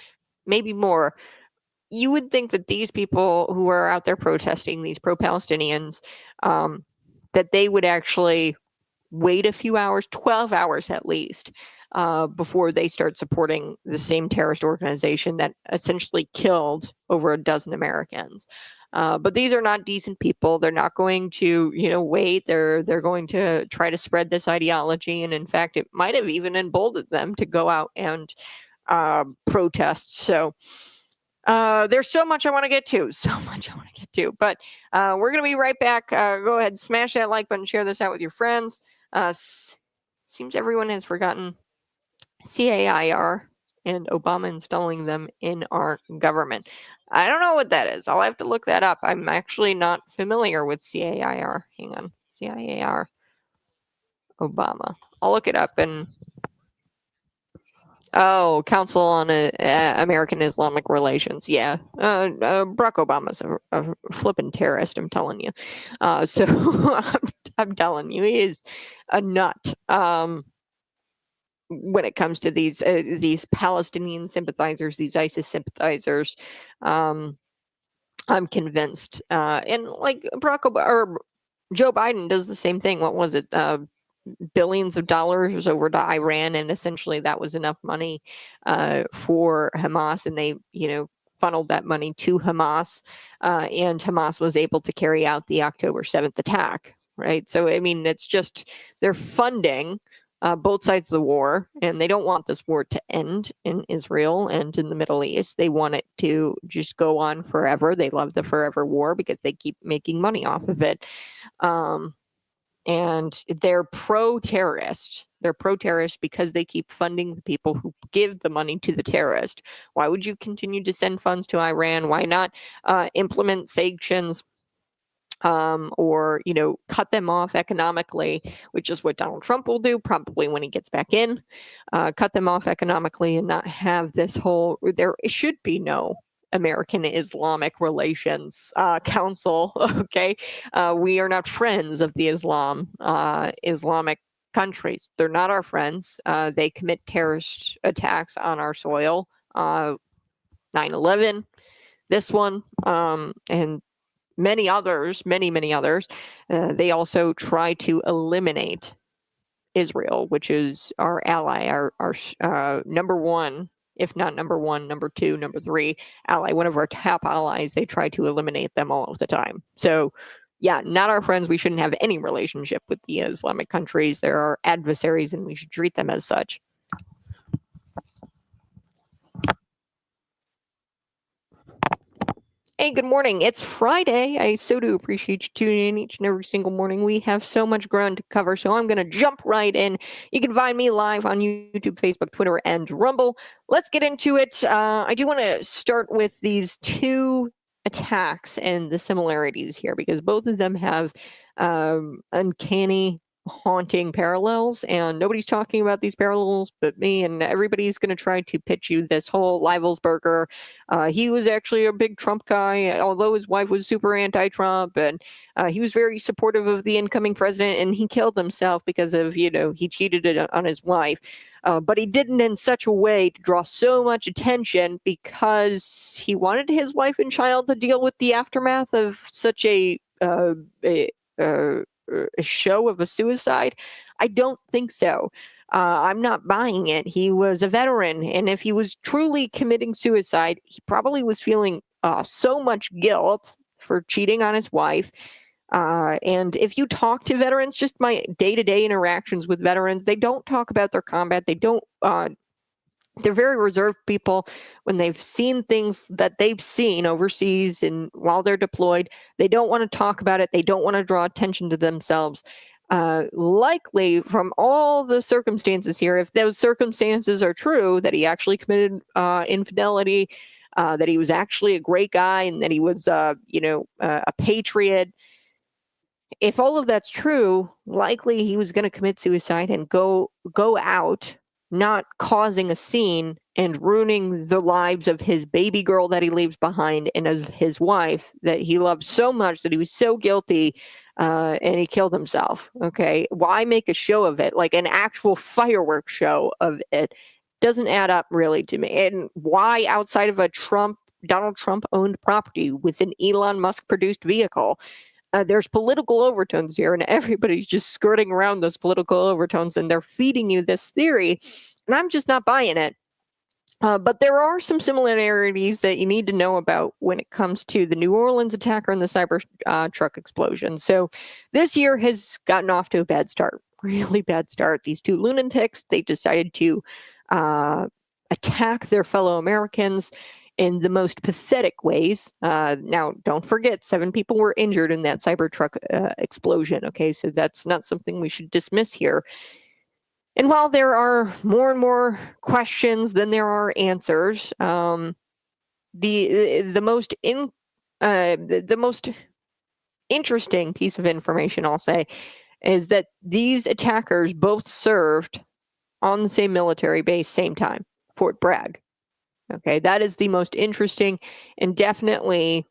maybe more. You would think that these people who are out there protesting, these pro-Palestinians, that they would actually wait a few hours, 12 hours at least, before they start supporting the same terrorist organization that essentially killed over a dozen Americans. But these are not decent people. They're not going to, wait. They're going to try to spread this ideology, and in fact, it might have even emboldened them to go out and protest. So there's so much I want to get to, but we're going to be right back. Go ahead, smash that like button, share this out with your friends. Seems everyone has forgotten CAIR and Obama installing them in our government. I don't know what that is. I'll have to look that up. I'm actually not familiar with CAIR. Hang on. CAIR Obama. I'll look it up and... Oh, Council on American Islamic Relations. Yeah. Barack Obama's a flippin' terrorist, I'm telling you. So I'm telling you, he is a nut. When it comes to these Palestinian sympathizers, these ISIS sympathizers, I'm convinced. And like Joe Biden does the same thing. What was it? Billions of dollars over to Iran, and essentially that was enough money for Hamas, and they, funneled that money to Hamas, and Hamas was able to carry out the October 7th attack, right? So, I mean, it's just they're funding both sides of the war, and they don't want this war to end in Israel and in the Middle East. They want it to just go on forever. They love the forever war because they keep making money off of it. And they're pro-terrorist. They're pro-terrorist because they keep funding the people who give the money to the terrorist. Why would you continue to send funds to Iran? Why not implement sanctions or, cut them off economically, which is what Donald Trump will do probably when he gets back in. Cut them off economically and not have this whole... There should be no American Islamic Relations Council. Okay, we are not friends of the Islamic countries. They're not our friends. They commit terrorist attacks on our soil. 9/11, this one, and many others. Many others. They also try to eliminate Israel, which is our ally, our number one, if not number one, number two, number three ally, one of our top allies. They try to eliminate them all of the time. So, yeah, not our friends. We shouldn't have any relationship with the Islamic countries. They're our adversaries, and we should treat them as such. Hey, good morning. It's Friday. I so do appreciate you tuning in each and every single morning. We have so much ground to cover, so I'm going to jump right in. You can find me live on YouTube, Facebook, Twitter, and Rumble. Let's get into it. I do want to start with these two attacks and the similarities here, because both of them have uncanny, haunting parallels, and nobody's talking about these parallels but me, and everybody's going to try to pitch you this whole Leibelsberger. He was actually a big Trump guy, although his wife was super anti-Trump, and he was very supportive of the incoming president, and he killed himself because of, he cheated on his wife. But he didn't in such a way to draw so much attention because he wanted his wife and child to deal with the aftermath of such a show of a suicide? I don't think so. I'm not buying it. He was a veteran, and if he was truly committing suicide, he probably was feeling so much guilt for cheating on his wife. And if you talk to veterans, just my day-to-day interactions with veterans, they don't talk about their combat. They don't. They're very reserved people. When they've seen things that they've seen overseas and while they're deployed, they don't want to talk about it. They don't want to draw attention to themselves. Likely, from all the circumstances here, if those circumstances are true, that he actually committed infidelity, that he was actually a great guy, and that he was, a patriot. If all of that's true, likely he was going to commit suicide and go out, not causing a scene and ruining the lives of his baby girl that he leaves behind and of his wife that he loved so much that he was so guilty, and he killed himself. Okay, why make a show of it, like an actual fireworks show of it? Doesn't add up really to me. And why, outside of a Donald Trump owned property with an Elon Musk produced vehicle? There's political overtones here, and everybody's just skirting around those political overtones, and they're feeding you this theory And I'm just not buying it. But there are some similarities that you need to know about when it comes to the New Orleans attacker and the Cybertruck explosion. So this year has gotten off to a bad start, really bad start. These two lunatics, they decided to attack their fellow Americans in the most pathetic ways. Now, don't forget, 7 people were injured in that Cybertruck explosion. Okay, so that's not something we should dismiss here. And while there are more and more questions than there are answers, the most interesting piece of information, I'll say, is that these attackers both served on the same military base, same time, Fort Bragg. Okay, that is the most interesting, and definitely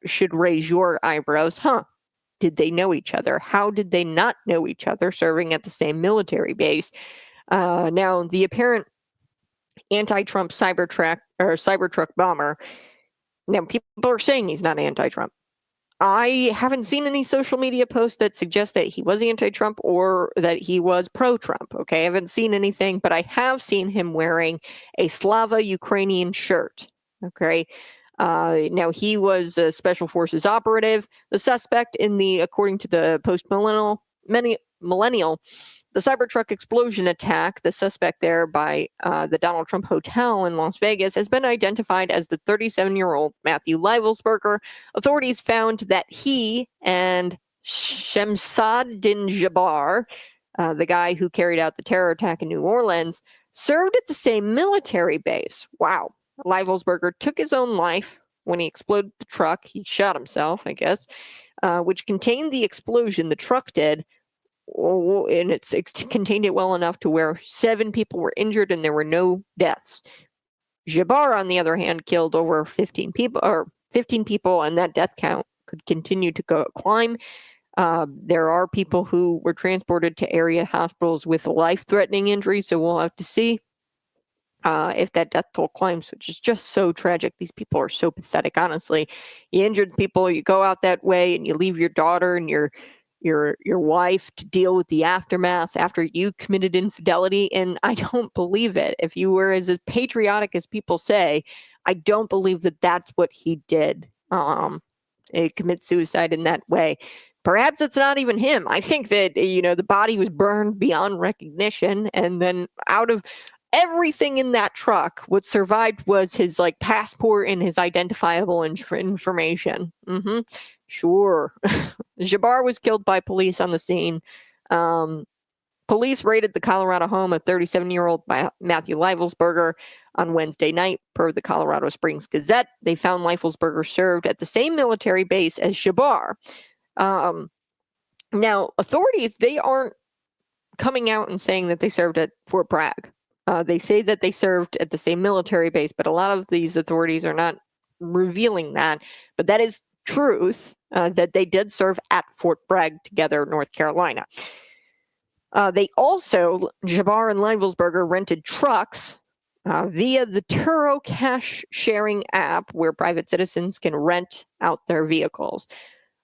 should raise your eyebrows. Huh? Did they know each other? How did they not know each other serving at the same military base? Now, the apparent anti-Trump Cybertruck bomber. Now, people are saying he's not anti-Trump. I haven't seen any social media posts that suggest that he was anti-Trump or that he was pro-Trump. Okay, I haven't seen anything, but I have seen him wearing a Slava Ukrainian shirt. Okay. Now, he was a special forces operative. The suspect according to the post-millennial, the Cybertruck explosion attack, the suspect there by the Donald Trump Hotel in Las Vegas has been identified as the 37-year-old Matthew Leibelsberger. Authorities found that he and Shamsuddin Jabbar, the guy who carried out the terror attack in New Orleans, served at the same military base. Wow. Leibelsberger took his own life when he exploded the truck. He shot himself, I guess, which contained the explosion. The truck did, and it's contained it well enough to where 7 people were injured and there were no deaths. Jabbar, on the other hand, killed over 15 people, and that death count could continue to climb. There are people who were transported to area hospitals with life-threatening injuries, so we'll have to see if that death toll climbs, which is just so tragic. These people are so pathetic, honestly. You injured people, you go out that way, and you leave your daughter and your wife to deal with the aftermath after you committed infidelity, and I don't believe it. If you were as patriotic as people say, I don't believe that that's what he did. Commit suicide in that way. Perhaps it's not even him. I think that, the body was burned beyond recognition, and then out of everything in that truck, what survived was his passport and his identifiable information. Sure. Jabbar was killed by police on the scene. Police raided the Colorado home of 37-year-old Matthew Leibelsberger on Wednesday night. Per the Colorado Springs Gazette, they found Leibelsberger served at the same military base as Jabbar. Now, authorities, they aren't coming out and saying that they served at Fort Bragg. They say that they served at the same military base, but a lot of these authorities are not revealing that. But that is truth, that they did serve at Fort Bragg together, North Carolina. They also, Jabbar and Leibelsberger, rented trucks via the Turo cash sharing app, where private citizens can rent out their vehicles.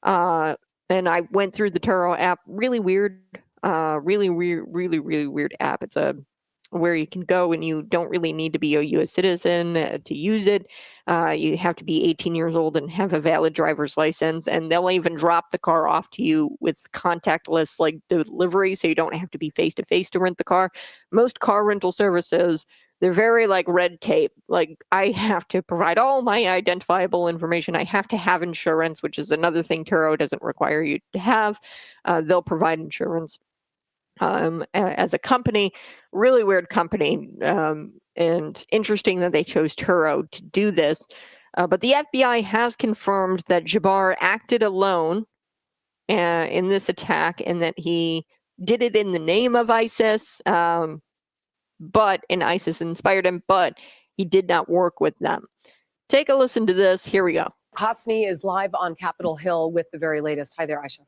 And I went through the Turo app. Really weird, really weird app. It's where you can go and you don't really need to be a U.S. citizen to use it. You have to be 18 years old and have a valid driver's license, and they'll even drop the car off to you with contactless delivery, so you don't have to be face-to-face to rent the car. Most car rental services, they're very red tape. I have to provide all my identifiable information. I have to have insurance, which is another thing Turo doesn't require you to have. They'll provide insurance. As a company, really weird company, and interesting that they chose Turo to do this. But the FBI has confirmed that Jabbar acted alone in this attack, and that he did it in the name of ISIS, and ISIS inspired him, but he did not work with them. Take a listen to this. Here we go. Hosni is live on Capitol Hill with the very latest. Hi there, Aisha.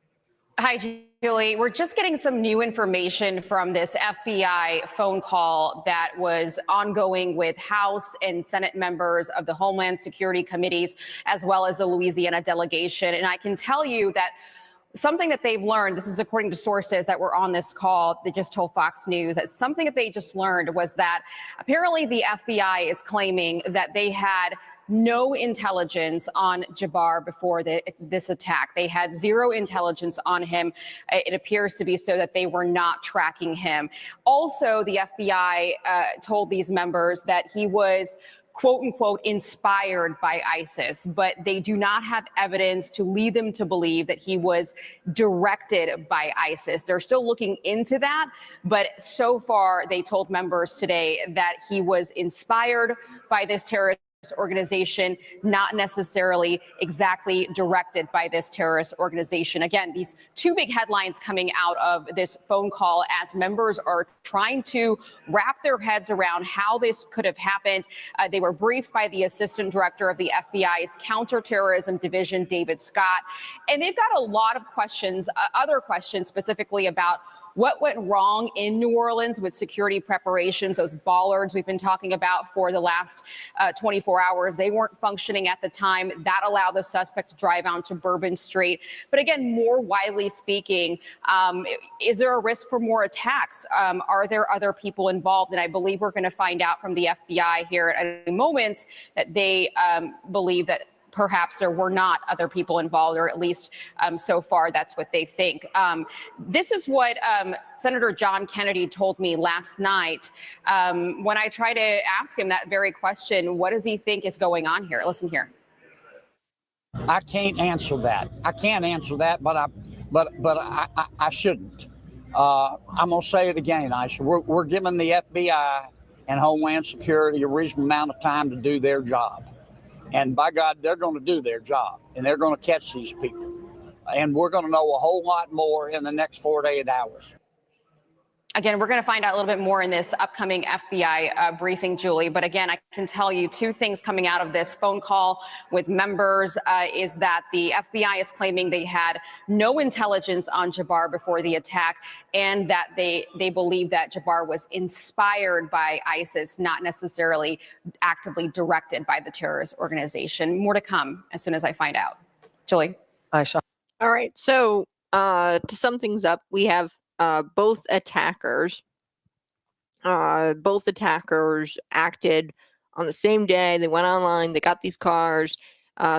Hi, Julie. We're just getting some new information from this FBI phone call that was ongoing with House and Senate members of the Homeland Security Committees, as well as the Louisiana delegation. And I can tell you that something that they've learned, this is according to sources that were on this call, they just told Fox News, that something that they just learned was that apparently the FBI is claiming that they had no intelligence on Jabbar before this attack. They had zero intelligence on him. It appears to be so that they were not tracking him. Also, the FBI told these members that he was quote unquote inspired by ISIS, but they do not have evidence to lead them to believe that he was directed by ISIS. They're still looking into that, but so far they told members today that he was inspired by this terrorist organization, not necessarily exactly directed by this terrorist organization. Again, these two big headlines coming out of this phone call as members are trying to wrap their heads around how this could have happened. They were briefed by the assistant director of the FBI's counterterrorism division, David Scott, and they've got a lot of questions, other questions specifically about what went wrong in New Orleans with security preparations, those bollards we've been talking about for the last 24 hours. They weren't functioning at the time. That allowed the suspect to drive onto Bourbon Street. But again, more widely speaking, is there a risk for more attacks? Are there other people involved? And I believe we're going to find out from the FBI here at a moment that they believe that perhaps there were not other people involved, or at least so far that's what they think. This is what Senator John Kennedy told me last night when I tried to ask him that very question. What does he think is going on here? Listen here. I can't answer that. I can't answer that, but I shouldn't. I'm gonna say it again, Aisha. We're giving the FBI and Homeland Security a reasonable amount of time to do their job. And by God, they're going to do their job, and they're going to catch these people. And we're going to know a whole lot more in the next 48 hours. Again, we're going to find out a little bit more in this upcoming FBI briefing, Julie. But again, I can tell you two things coming out of this phone call with members is that the FBI is claiming they had no intelligence on Jabbar before the attack, and that they believe that Jabbar was inspired by ISIS, not necessarily actively directed by the terrorist organization. More to come as soon as I find out. Julie. Aisha. All right. So to sum things up, we have both attackers acted on the same day. They went online, they got these cars,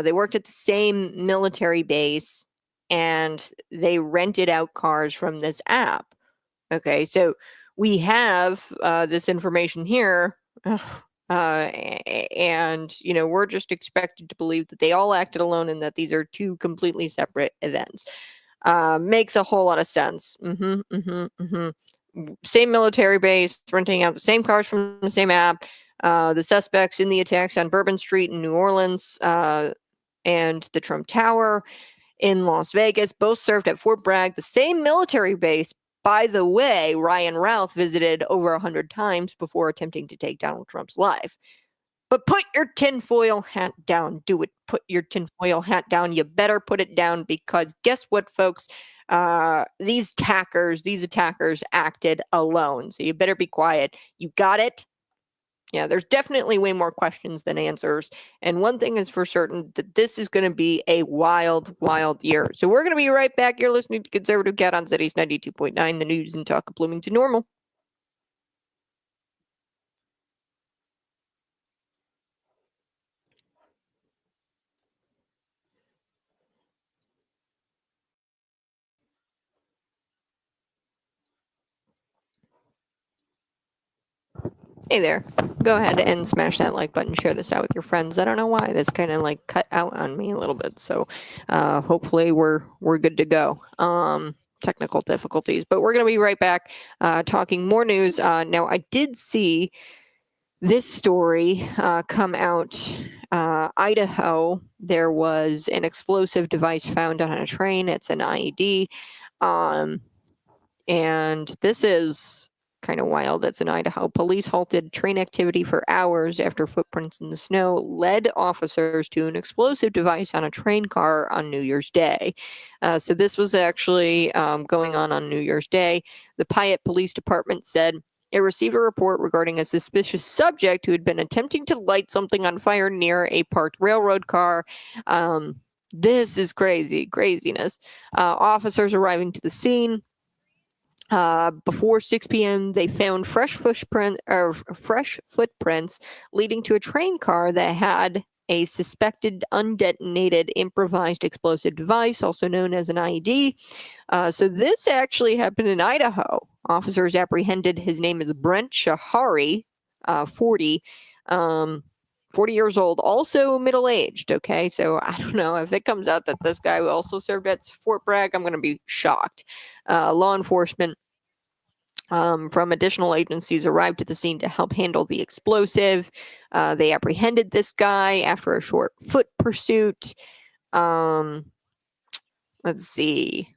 they worked at the same military base, and they rented out cars from this app. Okay, so we have this information here, and we're just expected to believe that they all acted alone and that these are two completely separate events. Makes a whole lot of sense. Same military base, renting out the same cars from the same app. The suspects in the attacks on Bourbon Street in New Orleans and the Trump Tower in Las Vegas both served at Fort Bragg, the same military base. By the way, Ryan Routh visited over 100 times before attempting to take Donald Trump's life. But put your tinfoil hat down. Do it. Put your tinfoil hat down. You better put it down, because guess what, folks? These attackers acted alone. So you better be quiet. You got it? Yeah, there's definitely way more questions than answers. And one thing is for certain, that this is going to be a wild, wild year. So we're going to be right back. You're listening to Conservative Cat on Cities 92.9, the news and talk of Bloomington Normal. Hey there. Go ahead and smash that like button. Share this out with your friends. I don't know why. That's kind of like cut out on me a little bit. So hopefully we're good to go. Technical difficulties. But we're going to be right back talking more news. Now, I did see this story come out. Idaho, there was an explosive device found on a train. It's an IED. And this is kind of wild. It's in Idaho. Police halted train activity for hours after footprints in the snow led officers to an explosive device on a train car on New Year's Day. So this was actually going on New Year's Day. The Piatt Police Department said it received a report regarding a suspicious subject who had been attempting to light something on fire near a parked railroad car. This is craziness. Officers arriving to the scene. Before 6 p.m., they found fresh footprints leading to a train car that had a suspected undetonated improvised explosive device, also known as an IED. So this actually happened in Idaho. Officers apprehended, his name is Brent Shahari, 40. 40 years old, also middle-aged, okay? So I don't know, if it comes out that this guy also served at Fort Bragg, I'm going to be shocked. Law enforcement from additional agencies arrived at the scene to help handle the explosive. They apprehended this guy after a short foot pursuit. Let's see.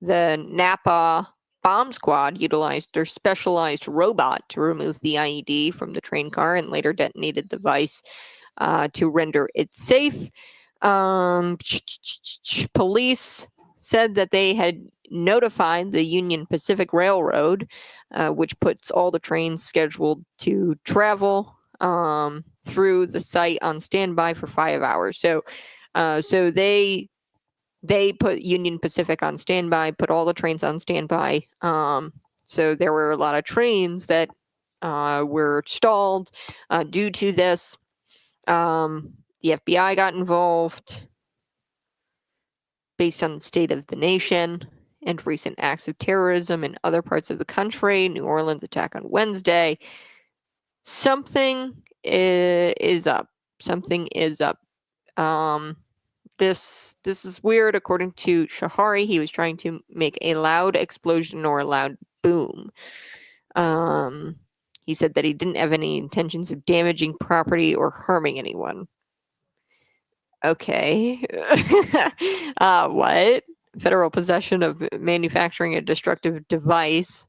The Napa bomb squad utilized their specialized robot to remove the IED from the train car and later detonated the device to render it safe. Police said that they had notified the Union Pacific Railroad, which puts all the trains scheduled to travel through the site on standby for 5 hours. So they put Union Pacific on standby, put all the trains on standby. So there were a lot of trains that were stalled due to this. The FBI got involved based on the state of the nation and recent acts of terrorism in other parts of the country. New Orleans attack on Wednesday. Something is up. Something is up. This is weird. According to Shahari, he was trying to make a loud explosion or a loud boom. He said that he didn't have any intentions of damaging property or harming anyone. Okay. What? Federal possession of manufacturing a destructive device.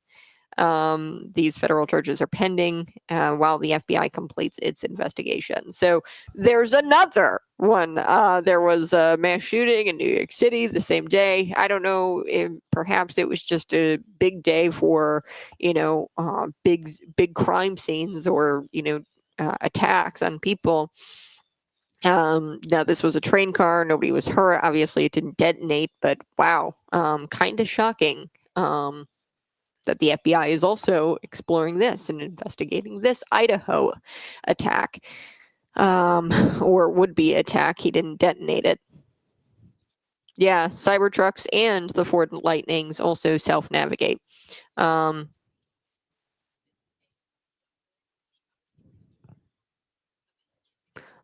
These federal charges are pending while the FBI completes its investigation. So there's another one. There was a mass shooting in New York City the same day. I don't know if perhaps it was just a big day for, big crime scenes or, attacks on people. Now this was a train car. Nobody was hurt. Obviously it didn't detonate, but wow. Kind of shocking. That the FBI is also exploring this and investigating this Idaho attack, or would-be attack. He didn't detonate it. Yeah, Cybertrucks and the Ford Lightnings also self-navigate.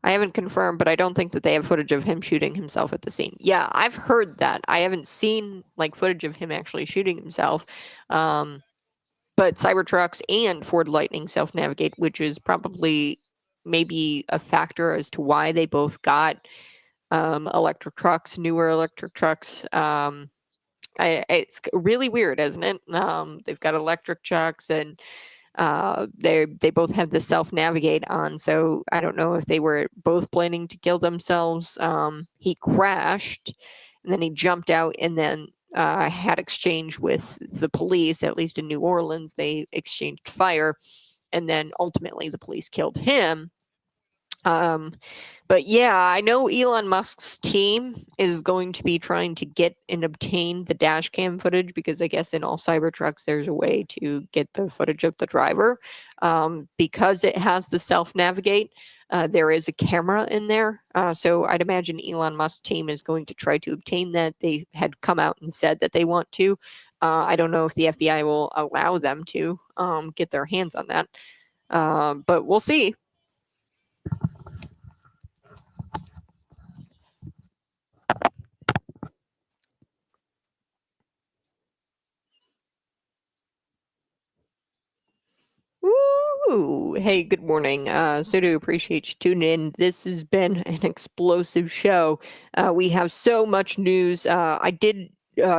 I haven't confirmed, but I don't think that they have footage of him shooting himself at the scene. Yeah, I've heard that. I haven't seen footage of him actually shooting himself. But Cybertrucks and Ford Lightning self-navigate, which is probably maybe a factor as to why they both got electric trucks, newer electric trucks. It's really weird, isn't it? They've got electric trucks and they both have the self-navigate on, so I don't know if they were both planning to kill themselves. He crashed and then he jumped out and then had exchange with the police. At least in New Orleans, they exchanged fire, and then ultimately the police killed him. But yeah, I know Elon Musk's team is going to be trying to get and obtain the dash cam footage, because I guess in all Cybertrucks there's a way to get the footage of the driver. Because it has the self-navigate, there is a camera in there. So I'd imagine Elon Musk's team is going to try to obtain that. They had come out and said that they want to. I don't know if the FBI will allow them to get their hands on that. But we'll see. Ooh, hey, good morning. So do appreciate you tuning in. This has been an explosive show. We have so much news. I did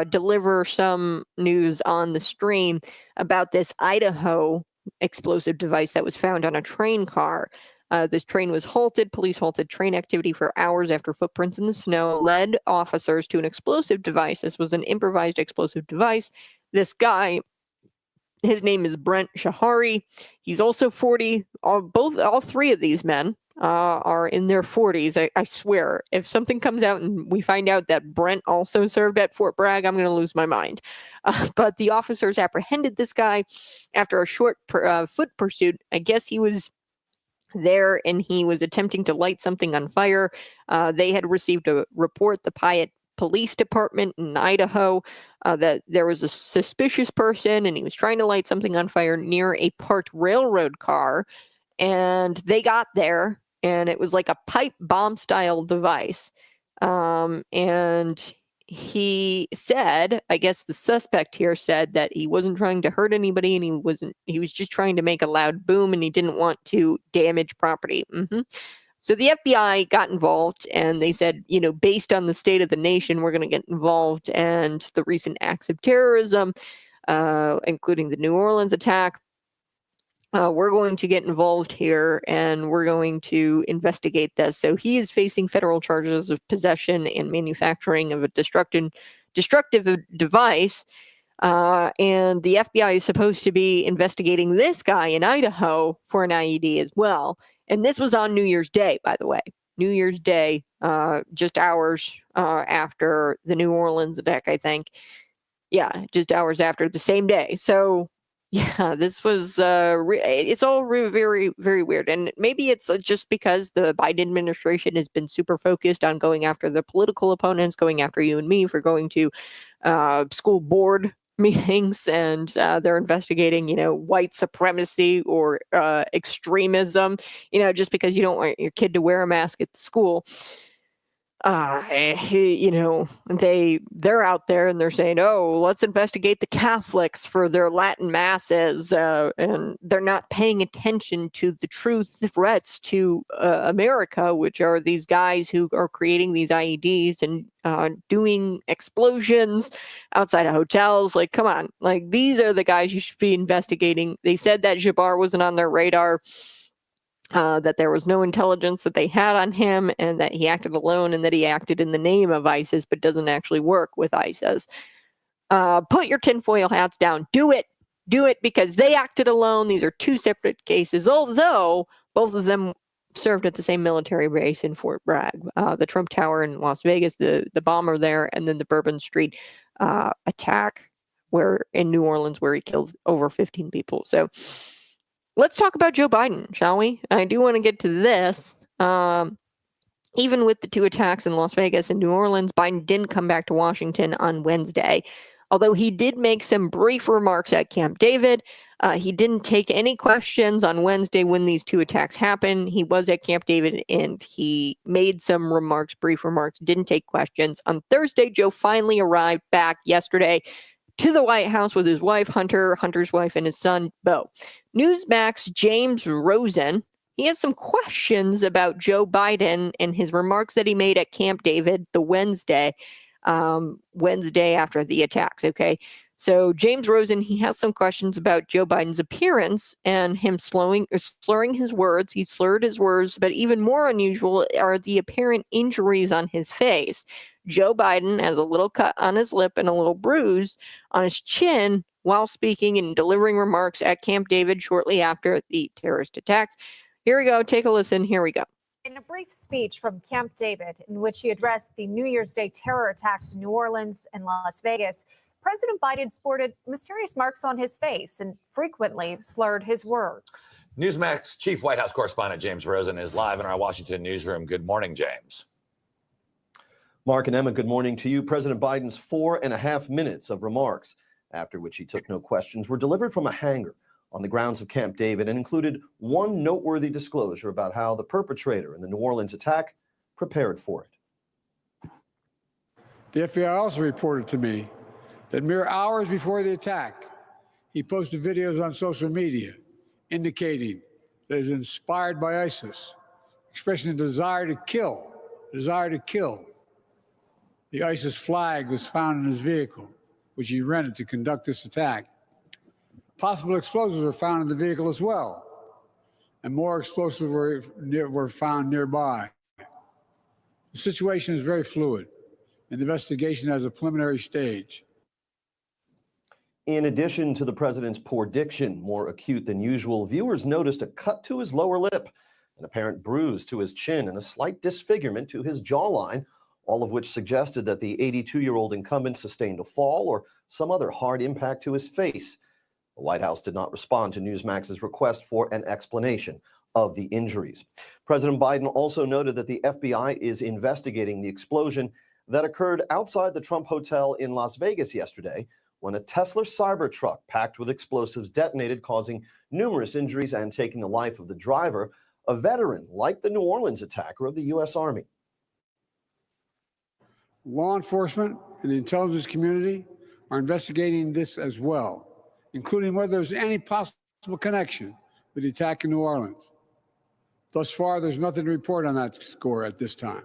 deliver some news on the stream about this Idaho explosive device that was found on a train car. This train was halted. Police halted train activity for hours after footprints in the snow led officers to an explosive device. This was an improvised explosive device. This guy, his name is Brent Shahari. He's also 40. All three of these men are in their 40s. I swear, if something comes out and we find out that Brent also served at Fort Bragg, I'm going to lose my mind. But the officers apprehended this guy after a short foot pursuit. I guess he was there and he was attempting to light something on fire. They had received a report, the Piatt Police Department in Idaho, that there was a suspicious person and he was trying to light something on fire near a parked railroad car. And they got there and it was like a pipe bomb style device. And he said, I guess the suspect here said that he wasn't trying to hurt anybody and he was just trying to make a loud boom and he didn't want to damage property. So the FBI got involved and they said, based on the state of the nation, we're going to get involved, and the recent acts of terrorism, including the New Orleans attack, we're going to get involved here and we're going to investigate this. So he is facing federal charges of possession and manufacturing of a destructive device. And the FBI is supposed to be investigating this guy in Idaho for an IED as well. And this was on New Year's Day, by the way. New Year's Day, just hours after the New Orleans attack, I think. Yeah, just hours after, the same day. So, yeah, this was, it's all very, very weird. And maybe it's just because the Biden administration has been super focused on going after the political opponents, going after you and me for going to school board meetings, and they're investigating, white supremacy or extremism, just because you don't want your kid to wear a mask at the school. They're out there and they're saying, oh, let's investigate the Catholics for their Latin masses, and they're not paying attention to the true threats to America, which are these guys who are creating these IEDs and doing explosions outside of hotels. Like, come on, like, these are the guys you should be investigating. They said that Jabbar wasn't on their radar, that there was no intelligence that they had on him, and that he acted alone, and that he acted in the name of ISIS, but doesn't actually work with ISIS. Put your tinfoil hats down. Do it, because they acted alone. These are two separate cases, although both of them served at the same military base in Fort Bragg. The Trump Tower in Las Vegas, the bomber there, and then the Bourbon Street attack in New Orleans, where he killed over 15 people. So let's talk about Joe Biden, shall we? I do want to get to this. Even with the two attacks in Las Vegas and New Orleans, Biden didn't come back to Washington on Wednesday, although he did make some brief remarks at Camp David. He didn't take any questions on Wednesday when these two attacks happened. He was at Camp David and he made some remarks, brief remarks, didn't take questions. On Thursday, Joe finally arrived back yesterday to the White House with his wife, Hunter's wife, and his son, Beau. Newsmax James Rosen, he has some questions about Joe Biden and his remarks that he made at Camp David the Wednesday after the attacks, okay? So James Rosen, he has some questions about Joe Biden's appearance and him slurring his words. He slurred his words, but even more unusual are the apparent injuries on his face. Joe Biden has a little cut on his lip and a little bruise on his chin while speaking and delivering remarks at Camp David shortly after the terrorist attacks. Here we go. Take a listen. Here we go. In a brief speech from Camp David, in which he addressed the New Year's Day terror attacks in New Orleans and Las Vegas, President Biden sported mysterious marks on his face and frequently slurred his words. Newsmax Chief White House Correspondent James Rosen is live in our Washington newsroom. Good morning, James. Mark and Emma, good morning to you. President Biden's 4.5 minutes of remarks, after which he took no questions, were delivered from a hangar on the grounds of Camp David and included one noteworthy disclosure about how the perpetrator in the New Orleans attack prepared for it. The FBI also reported to me that mere hours before the attack, he posted videos on social media indicating that he was inspired by ISIS, expressing a desire to kill. The ISIS flag was found in his vehicle, which he rented to conduct this attack. Possible explosives were found in the vehicle as well, and more explosives were found nearby. The situation is very fluid, and the investigation has a preliminary stage. In addition to the president's poor diction, more acute than usual, viewers noticed a cut to his lower lip. an apparent bruise to his chin, and a slight disfigurement to his jawline, all of which suggested that the 82-year-old incumbent sustained a fall or some other hard impact to his face. The White House did not respond to Newsmax's request for an explanation of the injuries. President Biden also noted that the FBI is investigating the explosion that occurred outside the Trump Hotel in Las Vegas yesterday, when a Tesla Cybertruck packed with explosives detonated, causing numerous injuries and taking the life of the driver, a veteran like the New Orleans attacker of the U.S. Army. Law enforcement and the intelligence community are investigating this as well, including whether there's any possible connection with the attack in New Orleans. Thus far, there's nothing to report on that score at this time.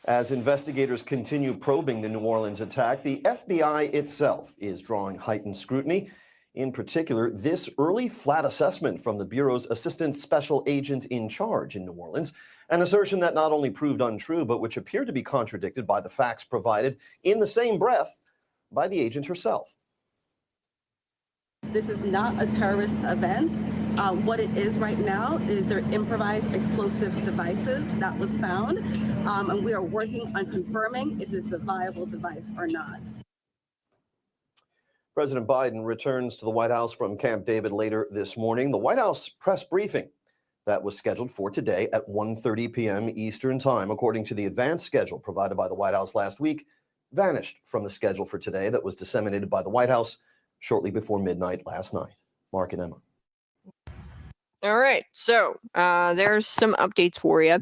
As investigators continue probing the New Orleans attack, the FBI itself is drawing heightened scrutiny. In particular, this early flat assessment from the Bureau's assistant special agent in charge in New Orleans, an assertion that not only proved untrue, but which appeared to be contradicted by the facts provided in the same breath by the agent herself. This is not a terrorist event. What it is right now is their improvised explosive devices that was found, and we are working on confirming if it's a viable device or not. President Biden returns to the White House from Camp David later this morning. The White House press briefing that was scheduled for today at 1:30 p.m. Eastern Time, according to the advance schedule provided by the White House last week, vanished from the schedule for today that was disseminated by the White House shortly before midnight last night. Mark and Emma. All right, so there's some updates for you.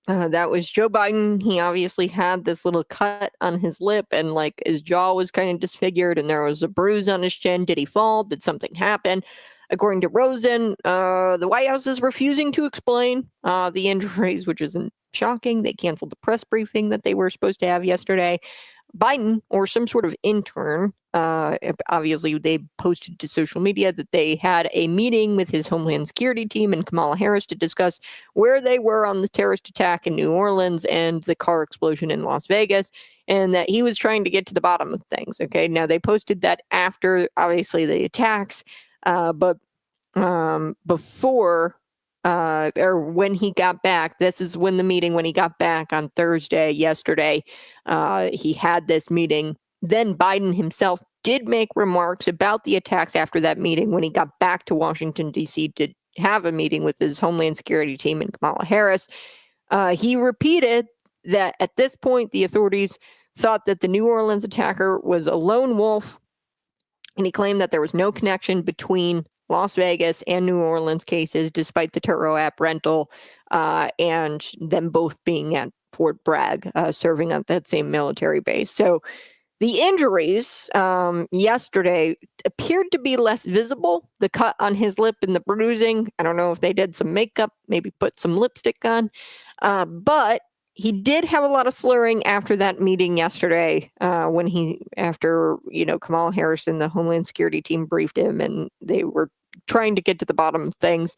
That was Joe Biden. He obviously had this little cut on his lip, and like his jaw was kind of disfigured, and there was a bruise on his chin. Did he fall? Did something happen? According to Rosen, the White House is refusing to explain the injuries, which isn't shocking. They canceled the press briefing that they were supposed to have yesterday. Biden, or some sort of intern, obviously they posted to social media that they had a meeting with his Homeland Security team and Kamala Harris to discuss where they were on the terrorist attack in New Orleans and the car explosion in Las Vegas, and that he was trying to get to the bottom of things. Okay, now they posted that after, obviously, the attacks, but before or when he got back, this is when the meeting, when he got back on Thursday, yesterday, he had this meeting. Then Biden himself did make remarks about the attacks after that meeting when he got back to Washington, D.C. to have a meeting with his Homeland Security team and Kamala Harris. He repeated that at this point, the authorities thought that the New Orleans attacker was a lone wolf, and he claimed that there was no connection between Las Vegas and New Orleans cases, despite the Turo app rental and them both being at Fort Bragg, serving at that same military base. So the injuries yesterday appeared to be less visible. The cut on his lip and the bruising, I don't know if they did some makeup, maybe put some lipstick on, but he did have a lot of slurring after that meeting yesterday after Kamala Harris and the Homeland Security team briefed him and they were trying to get to the bottom of things.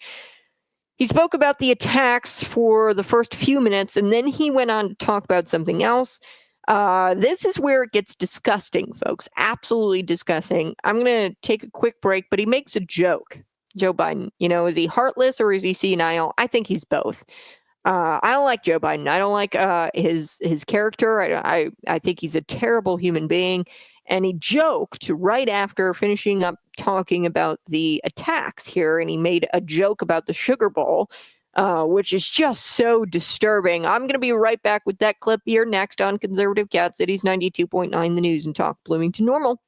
He spoke about the attacks for the first few minutes, and then he went on to talk about something else. This is where it gets disgusting, folks. Absolutely disgusting. I'm going to take a quick break, but he makes a joke. Joe Biden, is he heartless or is he senile? I think he's both. I don't like Joe Biden. I don't like his character. I think he's a terrible human being. And he joked right after finishing up talking about the attacks here, and he made a joke about the Sugar Bowl, which is just so disturbing. I'm going to be right back with that clip here next on Conservative Cat Cities 92.9 The News and Talk Bloomington Normal.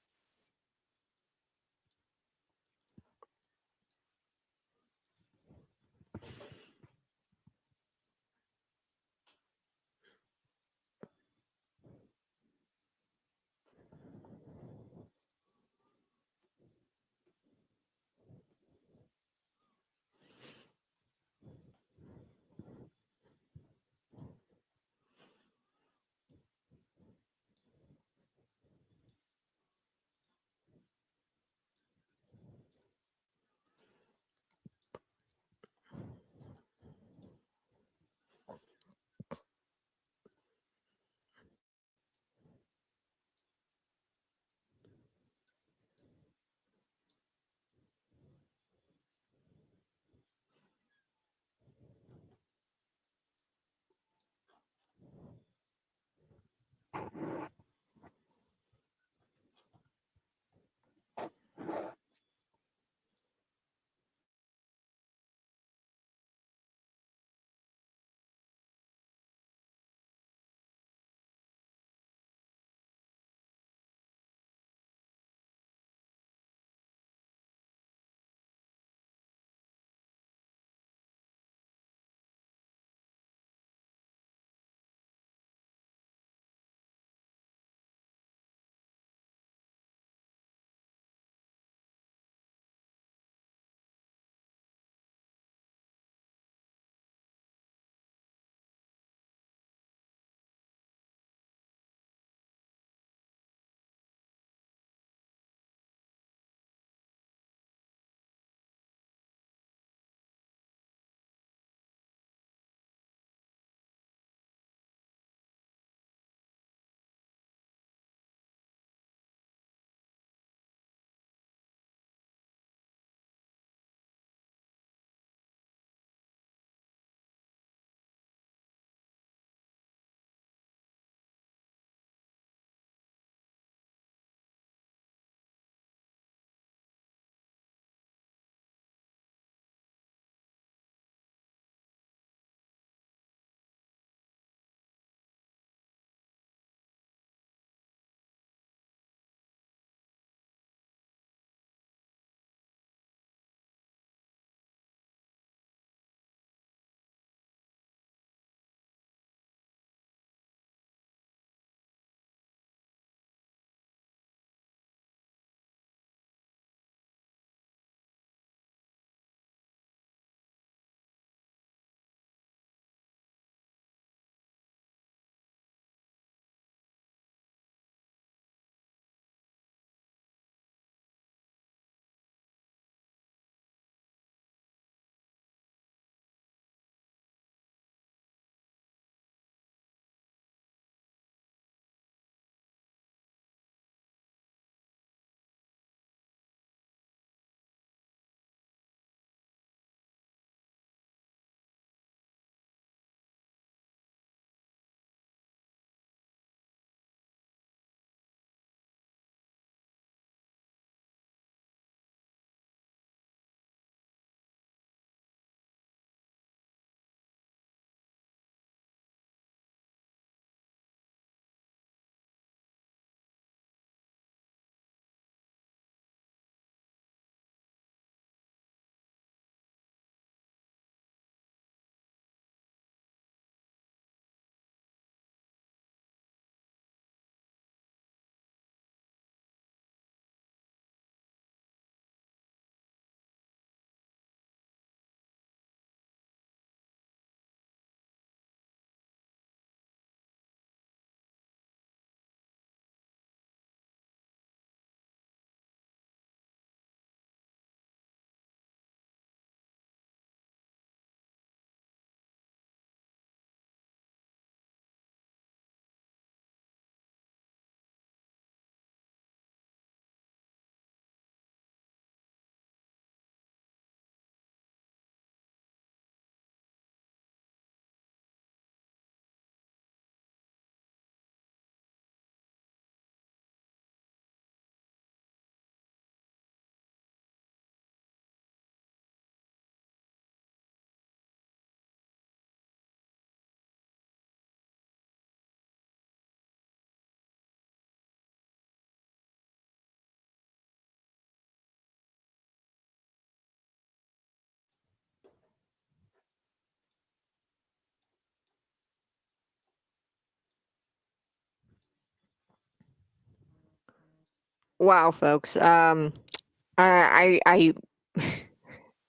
Wow, folks. I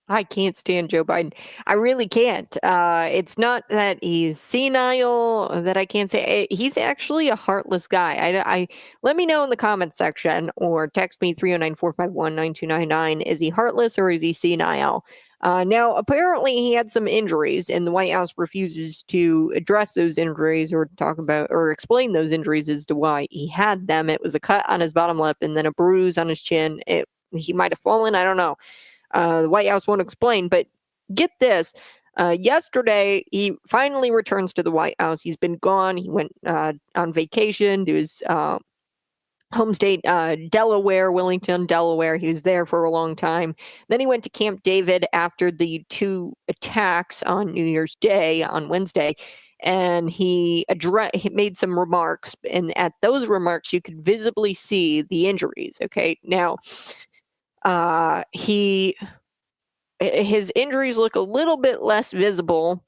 I can't stand Joe Biden. I really can't. It's not that he's senile that I can't say. He's actually a heartless guy. Let me know in the comments section or text me 309-451-9299. Is he heartless or is he senile? Now, apparently, he had some injuries, and the White House refuses to address those injuries or talk about or explain those injuries as to why he had them. It was a cut on his bottom lip and then a bruise on his chin. He might have fallen. I don't know. The White House won't explain, but get this. Yesterday, he finally returns to the White House. He's been gone. He went on vacation to his home state, Delaware, Wilmington, Delaware. He was there for a long time. Then he went to Camp David after the 2 attacks on New Year's Day on Wednesday. And he made some remarks. And at those remarks, you could visibly see the injuries. Okay. Now, his injuries look a little bit less visible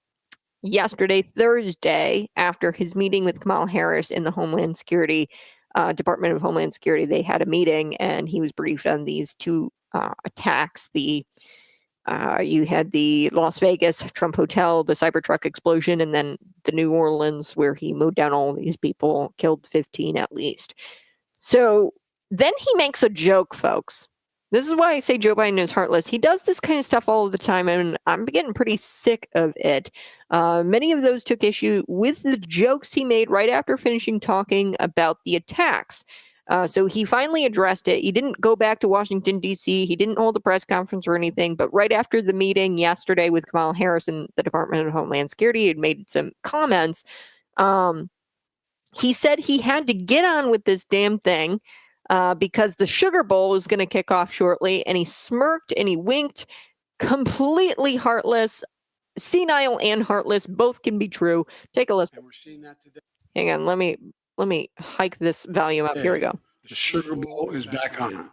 yesterday, Thursday, after his meeting with Kamala Harris in the Homeland Security Department of Homeland Security. They had a meeting, and he was briefed on these 2 attacks. You had the Las Vegas Trump Hotel, the Cybertruck explosion, and then the New Orleans, where he mowed down all these people, killed 15 at least. So then he makes a joke, folks. This is why I say Joe Biden is heartless. He does this kind of stuff all the time, and I'm getting pretty sick of it. Many of those took issue with the jokes he made right after finishing talking about the attacks. So he finally addressed it. He didn't go back to Washington, D.C. He didn't hold a press conference or anything. But right after the meeting yesterday with Kamala Harris and the Department of Homeland Security, he had made some comments. He said he had to get on with this damn thing. Because the Sugar Bowl was going to kick off shortly, and he smirked and he winked, completely heartless, senile and heartless. Both can be true. Take a listen. And we're seeing that today. Hang on, let me hike this volume up. Here we go. The Sugar Bowl is back on.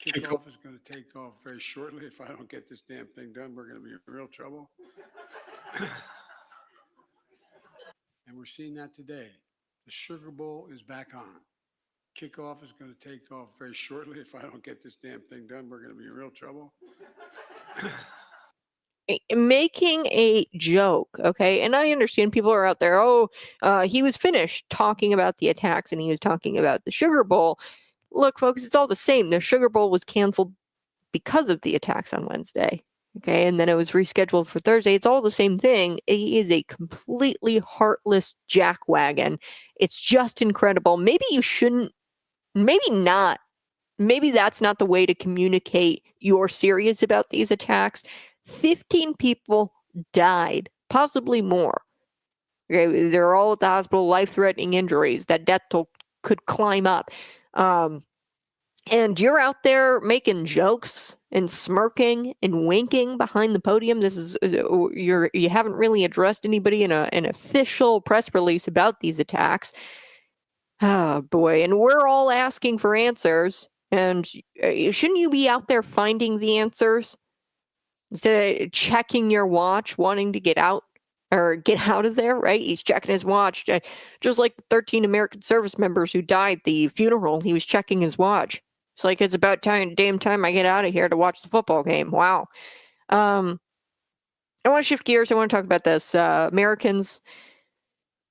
Kickoff is going to take off very shortly. If I don't get this damn thing done, we're going to be in real trouble. And we're seeing that today. The Sugar Bowl is back on. Kickoff is going to take off very shortly. If I don't get this damn thing done, we're going to be in real trouble. Making a joke, okay? And I understand people are out there, he was finished talking about the attacks and he was talking about the Sugar Bowl. Look, folks, it's all the same. The Sugar Bowl was canceled because of the attacks on Wednesday, okay? And then it was rescheduled for Thursday. It's all the same thing. He is a completely heartless jackwagon. It's just incredible. Maybe you shouldn't. Maybe not. Maybe that's not the way to communicate you're serious about these attacks. 15 people died, possibly more. Okay, they're all at the hospital, life-threatening injuries. That death toll could climb up. And you're out there making jokes and smirking and winking behind the podium. You haven't really addressed anybody in an official press release about these attacks. Oh, boy. And we're all asking for answers. And shouldn't you be out there finding the answers instead of checking your watch, wanting to get out or get out of there, right? He's checking his watch. Just like the 13 American service members who died the funeral, he was checking his watch. It's like, it's about damn time I get out of here to watch the football game. Wow. I want to shift gears. I want to talk about this. Americans,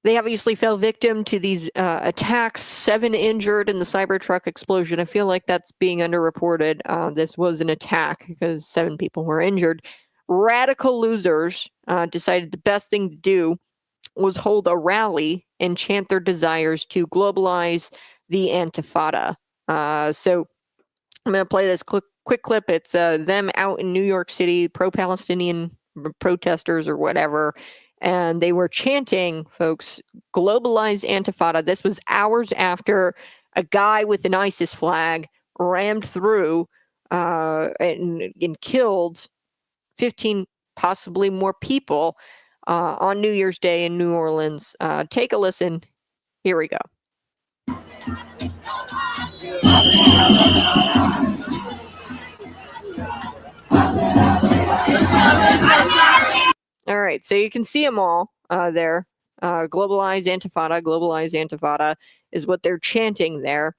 they obviously fell victim to these attacks, 7 injured in the Cybertruck explosion. I feel like that's being underreported. This was an attack because 7 people were injured. Radical losers decided the best thing to do was hold a rally and chant their desires to globalize the Intifada. So I'm going to play this quick clip. It's them out in New York City, pro-Palestinian protesters or whatever. And they were chanting, folks, globalize Intifada. This was hours after a guy with an ISIS flag rammed through and killed 15, possibly more people on New Year's Day in New Orleans. Take a listen. Here we go. All right, so you can see them all there. Globalize Antifada is what they're chanting there.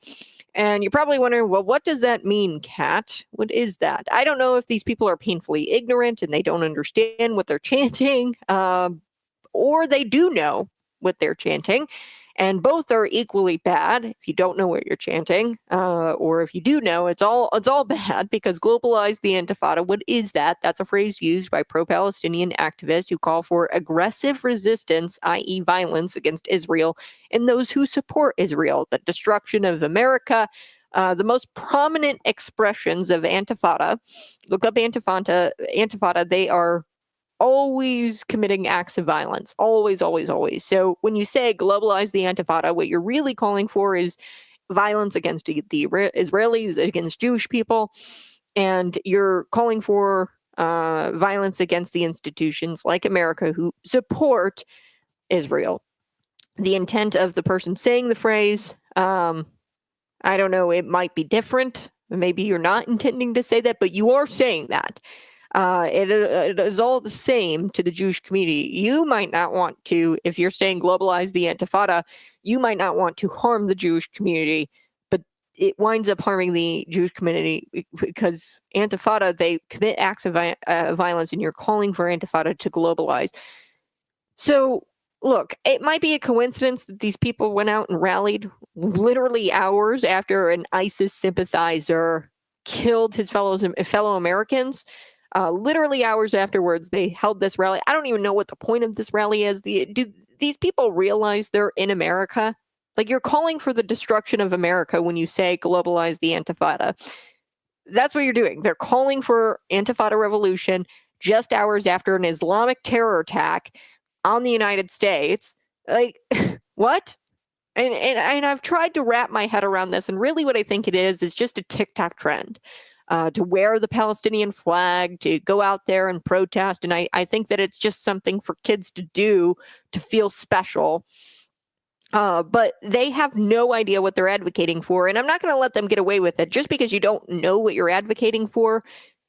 And you're probably wondering, well, what does that mean, Kat? What is that? I don't know if these people are painfully ignorant and they don't understand what they're chanting, or they do know what they're chanting. And both are equally bad if you don't know what you're chanting, or if you do know, it's all bad, because globalize the Intifada. What is that? That's a phrase used by pro-Palestinian activists who call for aggressive resistance, i.e., violence against Israel, and those who support Israel, the destruction of America. The most prominent expressions of Antifada, look up Antifada, they are always committing acts of violence. Always, always, always. So when you say globalize the Antifada, what you're really calling for is violence against the Israelis, against Jewish people, and you're calling for violence against the institutions like America who support Israel. The intent of the person saying the phrase, I don't know, it might be different. Maybe you're not intending to say that, but you are saying that. It is all the same to the Jewish community. You might not want to, if you're saying globalize the Intifada, you might not want to harm the Jewish community, but it winds up harming the Jewish community because Antifada, they commit acts of violence, and you're calling for Antifada to globalize. So, look, it might be a coincidence that these people went out and rallied literally hours after an ISIS sympathizer killed his fellow Americans. Literally hours afterwards, they held this rally. I don't even know what the point of this rally is. Do these people realize they're in America? Like, you're calling for the destruction of America when you say globalize the Intifada. That's what you're doing. They're calling for Intifada revolution just hours after an Islamic terror attack on the United States. Like, what? And I've tried to wrap my head around this, and really what I think it is just a TikTok trend. To wear the Palestinian flag, to go out there and protest. And I think that it's just something for kids to do to feel special. But they have no idea what they're advocating for. And I'm not going to let them get away with it just because you don't know what you're advocating for.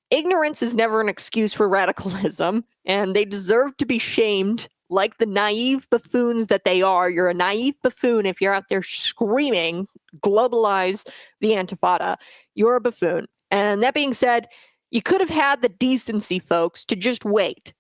Ignorance is never an excuse for radicalism, and they deserve to be shamed like the naive buffoons that they are. You're a naive buffoon if you're out there screaming, globalize the Intifada. You're a buffoon. And that being said, you could have had the decency, folks, to just wait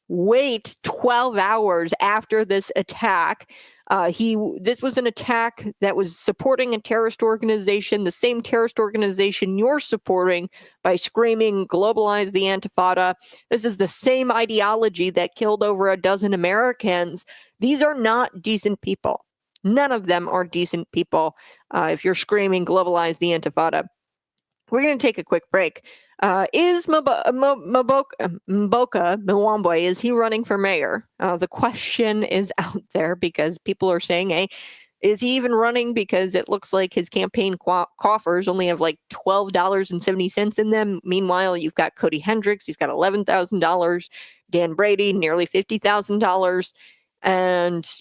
12 hours after this attack. This was an attack that was supporting a terrorist organization, the same terrorist organization you're supporting by screaming, globalize the Intifada. This is the same ideology that killed over a dozen Americans. These are not decent people. None of them are decent people if you're screaming, globalize the Intifada. We're going to take a quick break. Is Mboka Mwambwe, is he running for mayor? The question is out there because people are saying, hey, is he even running? Because it looks like his campaign coffers only have like $12.70 in them. Meanwhile, you've got Cody Hendricks. He's got $11,000. Dan Brady, nearly $50,000. And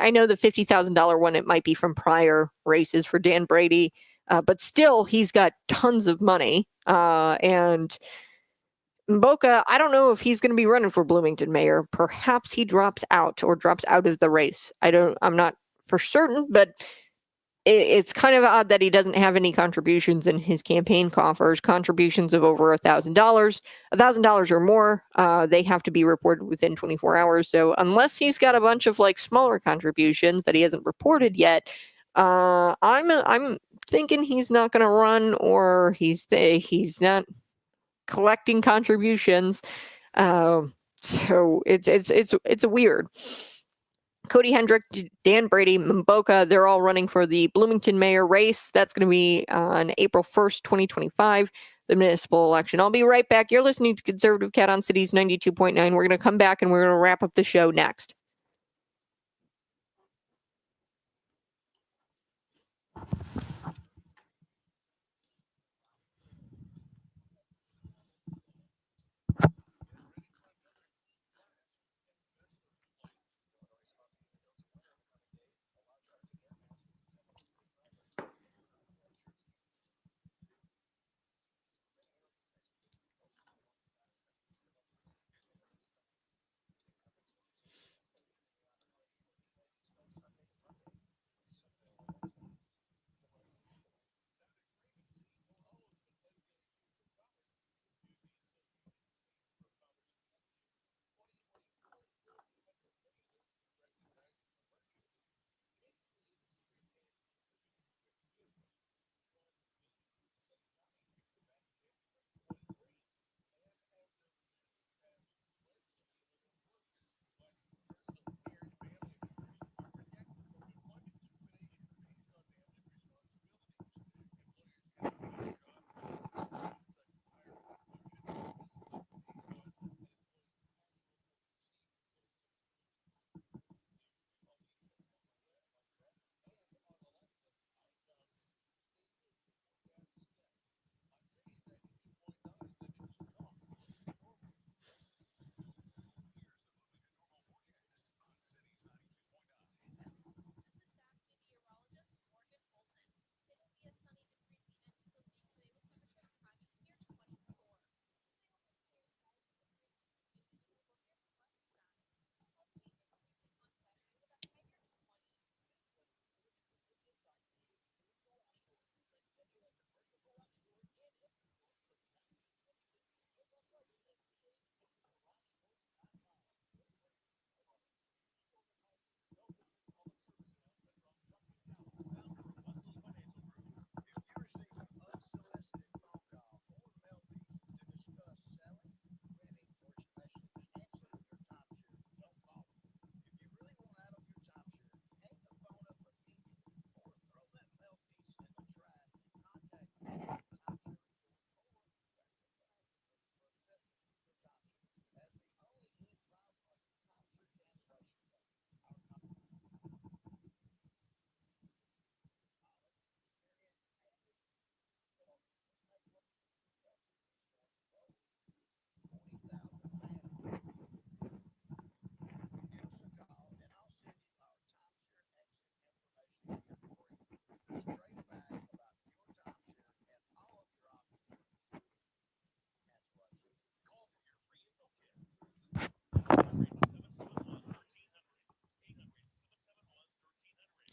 I know the $50,000 one, it might be from prior races for Dan Brady. But still, he's got tons of money. And Mboka, I don't know if he's going to be running for Bloomington mayor. Perhaps he drops out of the race. I'm not for certain, but it's kind of odd that he doesn't have any contributions in his campaign coffers, contributions of over $1,000, $1,000 or more. They have to be reported within 24 hours. So unless he's got a bunch of like smaller contributions that he hasn't reported yet, I'm thinking he's not going to run, or he's not collecting contributions. So it's weird. Cody Hendrick, Dan Brady, Mboka, they're all running for the Bloomington mayor race. That's going to be on April 1st, 2025, the municipal election. I'll be right back. You're listening to Conservative Cat on Cities 92.9. We're going to come back and we're going to wrap up the show next.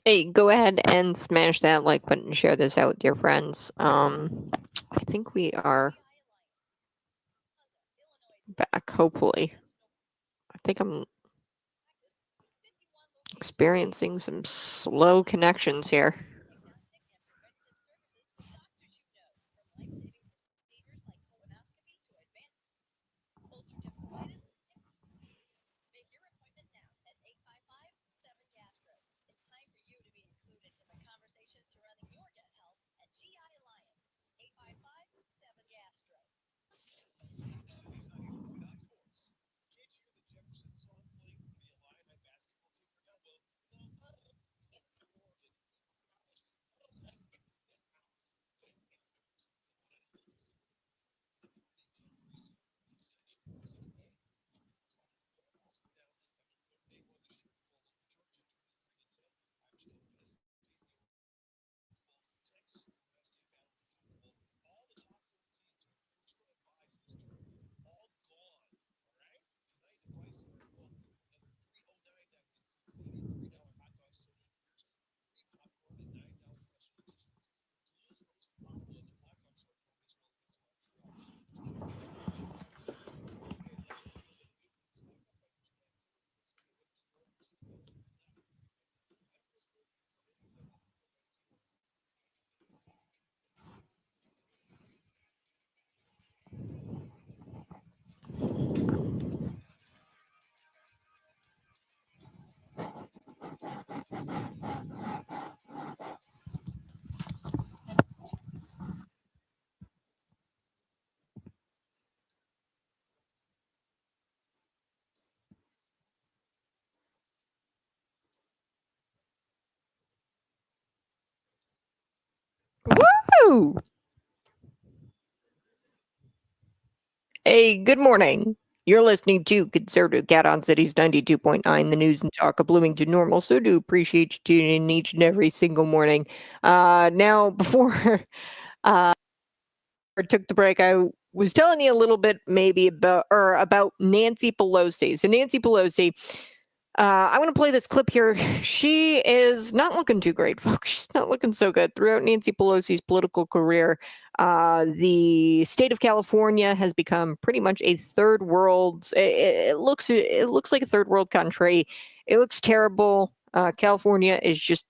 Hey, go ahead and smash that like button and share this out with your friends. I think we are back, hopefully. I think I'm experiencing some slow connections here. Woo! Hey, good morning. You're listening to Conservative Cat on Cities 92.9, the news and talk of Bloomington Normal. So do appreciate you tuning in each and every single morning. Now, before I took the break, I was telling you a little bit maybe about Nancy Pelosi. So Nancy Pelosi, I'm going to play this clip here. She is not looking too great, folks. She's not looking so good. Throughout Nancy Pelosi's political career, the state of California has become pretty much a third world. It looks like a third world country. It looks terrible. California is just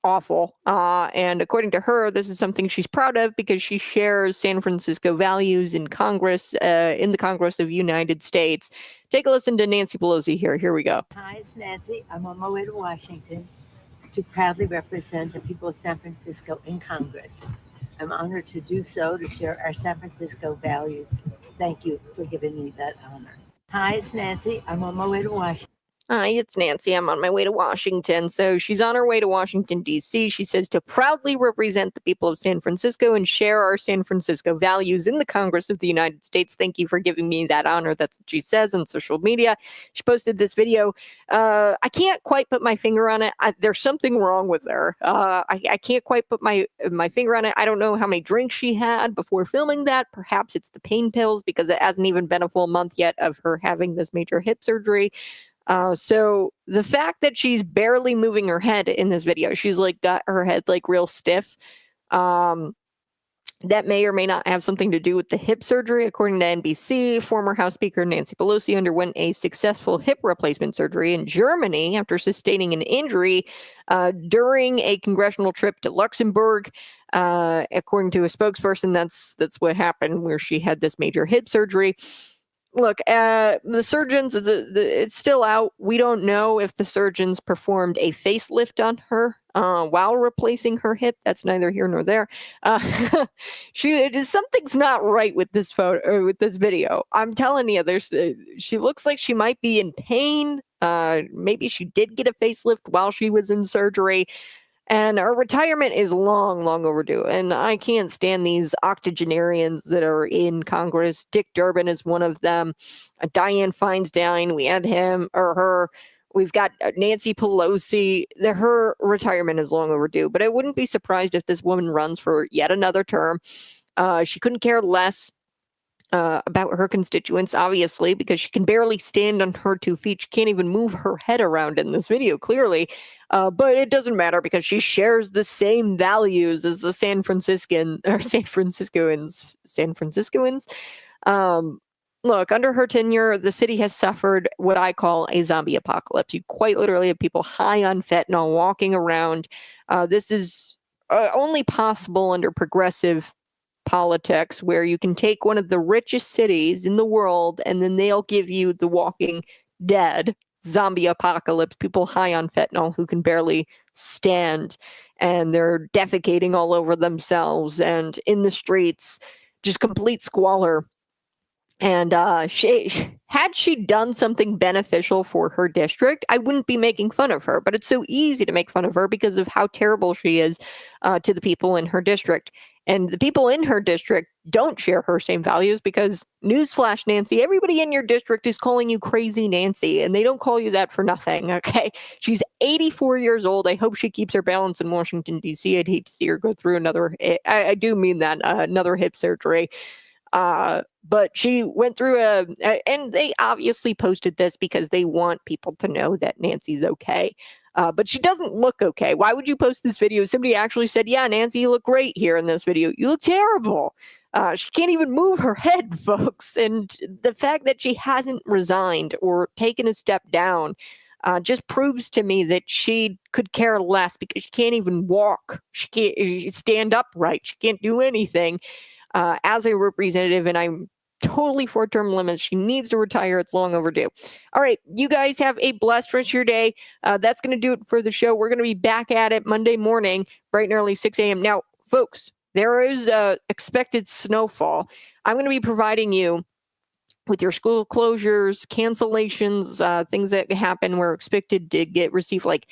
awful. And according to her, this is something she's proud of because she shares San Francisco values in Congress, in the Congress of the United States. Take a listen to Nancy Pelosi here. Here we go. Hi, it's Nancy. I'm on my way to Washington to proudly represent the people of San Francisco in Congress. I'm honored to do so, to share our San Francisco values. Thank you for giving me that honor. Hi, it's Nancy. I'm on my way to Washington. Hi, it's Nancy. I'm on my way to Washington. So she's on her way to Washington, D.C. She says to proudly represent the people of San Francisco and share our San Francisco values in the Congress of the United States. Thank you for giving me that honor. That's what she says on social media. She posted this video. I can't quite put my finger on it. There's something wrong with her. I can't quite put my finger on it. I don't know how many drinks she had before filming that. Perhaps it's the pain pills because it hasn't even been a full month yet of her having this major hip surgery. So the fact that she's barely moving her head in this video, she's like got her head like real stiff. That may or may not have something to do with the hip surgery. According to NBC, former House Speaker Nancy Pelosi underwent a successful hip replacement surgery in Germany after sustaining an injury during a congressional trip to Luxembourg. According to a spokesperson, that's what happened, where she had this major hip surgery. Look, the surgeons, it's still out. We don't know if the surgeons performed a facelift on her while replacing her hip. That's neither here nor there. Something's not right with this photo or with this video. I'm telling you, she looks like she might be in pain. Maybe she did get a facelift while she was in surgery. And her retirement is long, long overdue. And I can't stand these octogenarians that are in Congress. Dick Durbin is one of them. Dianne Feinstein, we had him or her. We've got Nancy Pelosi. Her retirement is long overdue. But I wouldn't be surprised if this woman runs for yet another term. She couldn't care less about her constituents, obviously, because she can barely stand on her 2 feet. She can't even move her head around in this video, clearly. But it doesn't matter because she shares the same values as the San Franciscoans. Look, under her tenure, the city has suffered what I call a zombie apocalypse. You quite literally have people high on fentanyl walking around. This is only possible under progressive politics, where you can take one of the richest cities in the world and then they'll give you the Walking Dead zombie apocalypse, people high on fentanyl who can barely stand, and they're defecating all over themselves and in the streets, just complete squalor. And had she done something beneficial for her district, I wouldn't be making fun of her. But it's so easy to make fun of her because of how terrible she is to the people in her district. And the people in her district don't share her same values because, newsflash, Nancy, everybody in your district is calling you Crazy Nancy, and they don't call you that for nothing, okay? She's 84 years old. I hope she keeps her balance in Washington, D.C. I'd hate to see her go through another, I do mean that, another hip surgery. But she went through and they obviously posted this because they want people to know that Nancy's okay. But she doesn't look okay. Why would you post this video? Somebody actually said, yeah, Nancy, you look great here in this video. You look terrible. She can't even move her head, folks. And the fact that she hasn't resigned or taken a step down just proves to me that she could care less because she can't even walk. She can't stand upright. She can't do anything. As a representative, and I'm totally for term limits. She needs to retire. It's long overdue. All right, you guys have a blessed rest of your day. That's going to do it for the show. We're going to be back at it Monday morning, bright and early, 6 a.m. Now, folks, there is expected snowfall. I'm going to be providing you with your school closures, cancellations, things that happen. We're expected to receive like,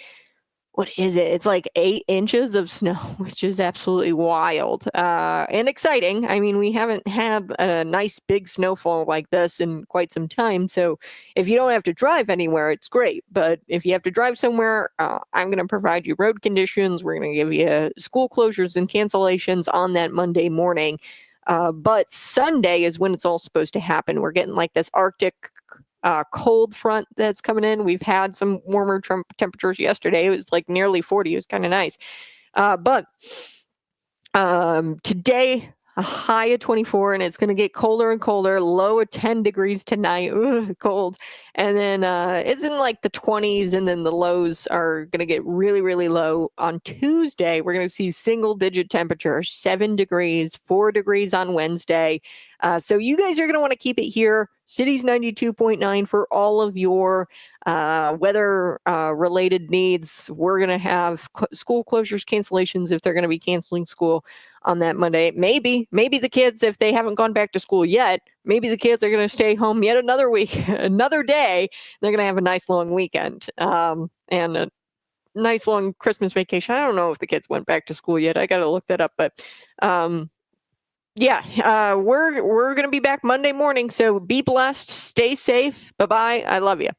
what is it? It's like 8 inches of snow, which is absolutely wild and exciting. I mean, we haven't had a nice big snowfall like this in quite some time. So if you don't have to drive anywhere, it's great. But if you have to drive somewhere, I'm going to provide you road conditions. We're going to give you school closures and cancellations on that Monday morning. But Sunday is when it's all supposed to happen. We're getting like this Arctic cold front that's coming in. We've had some warmer temperatures yesterday. It was like nearly 40. It was kind of nice. But today, a high of 24, and it's going to get colder and colder, low of 10 degrees tonight. Ugh, cold. And then it's in like the 20s, and then the lows are going to get really, really low. On Tuesday, we're going to see single-digit temperatures, 7 degrees, 4 degrees on Wednesday. So you guys are going to want to keep it here. Cities 92.9 for all of your weather-related needs. We're going to have school closures, cancellations if they're going to be canceling school on that Monday. Maybe the kids, if they haven't gone back to school yet, maybe the kids are going to stay home yet another week, another day. They're going to have a nice long weekend and a nice long Christmas vacation. I don't know if the kids went back to school yet. I got to look that up, but yeah, we're going to be back Monday morning. So be blessed, stay safe. Bye-bye. I love you.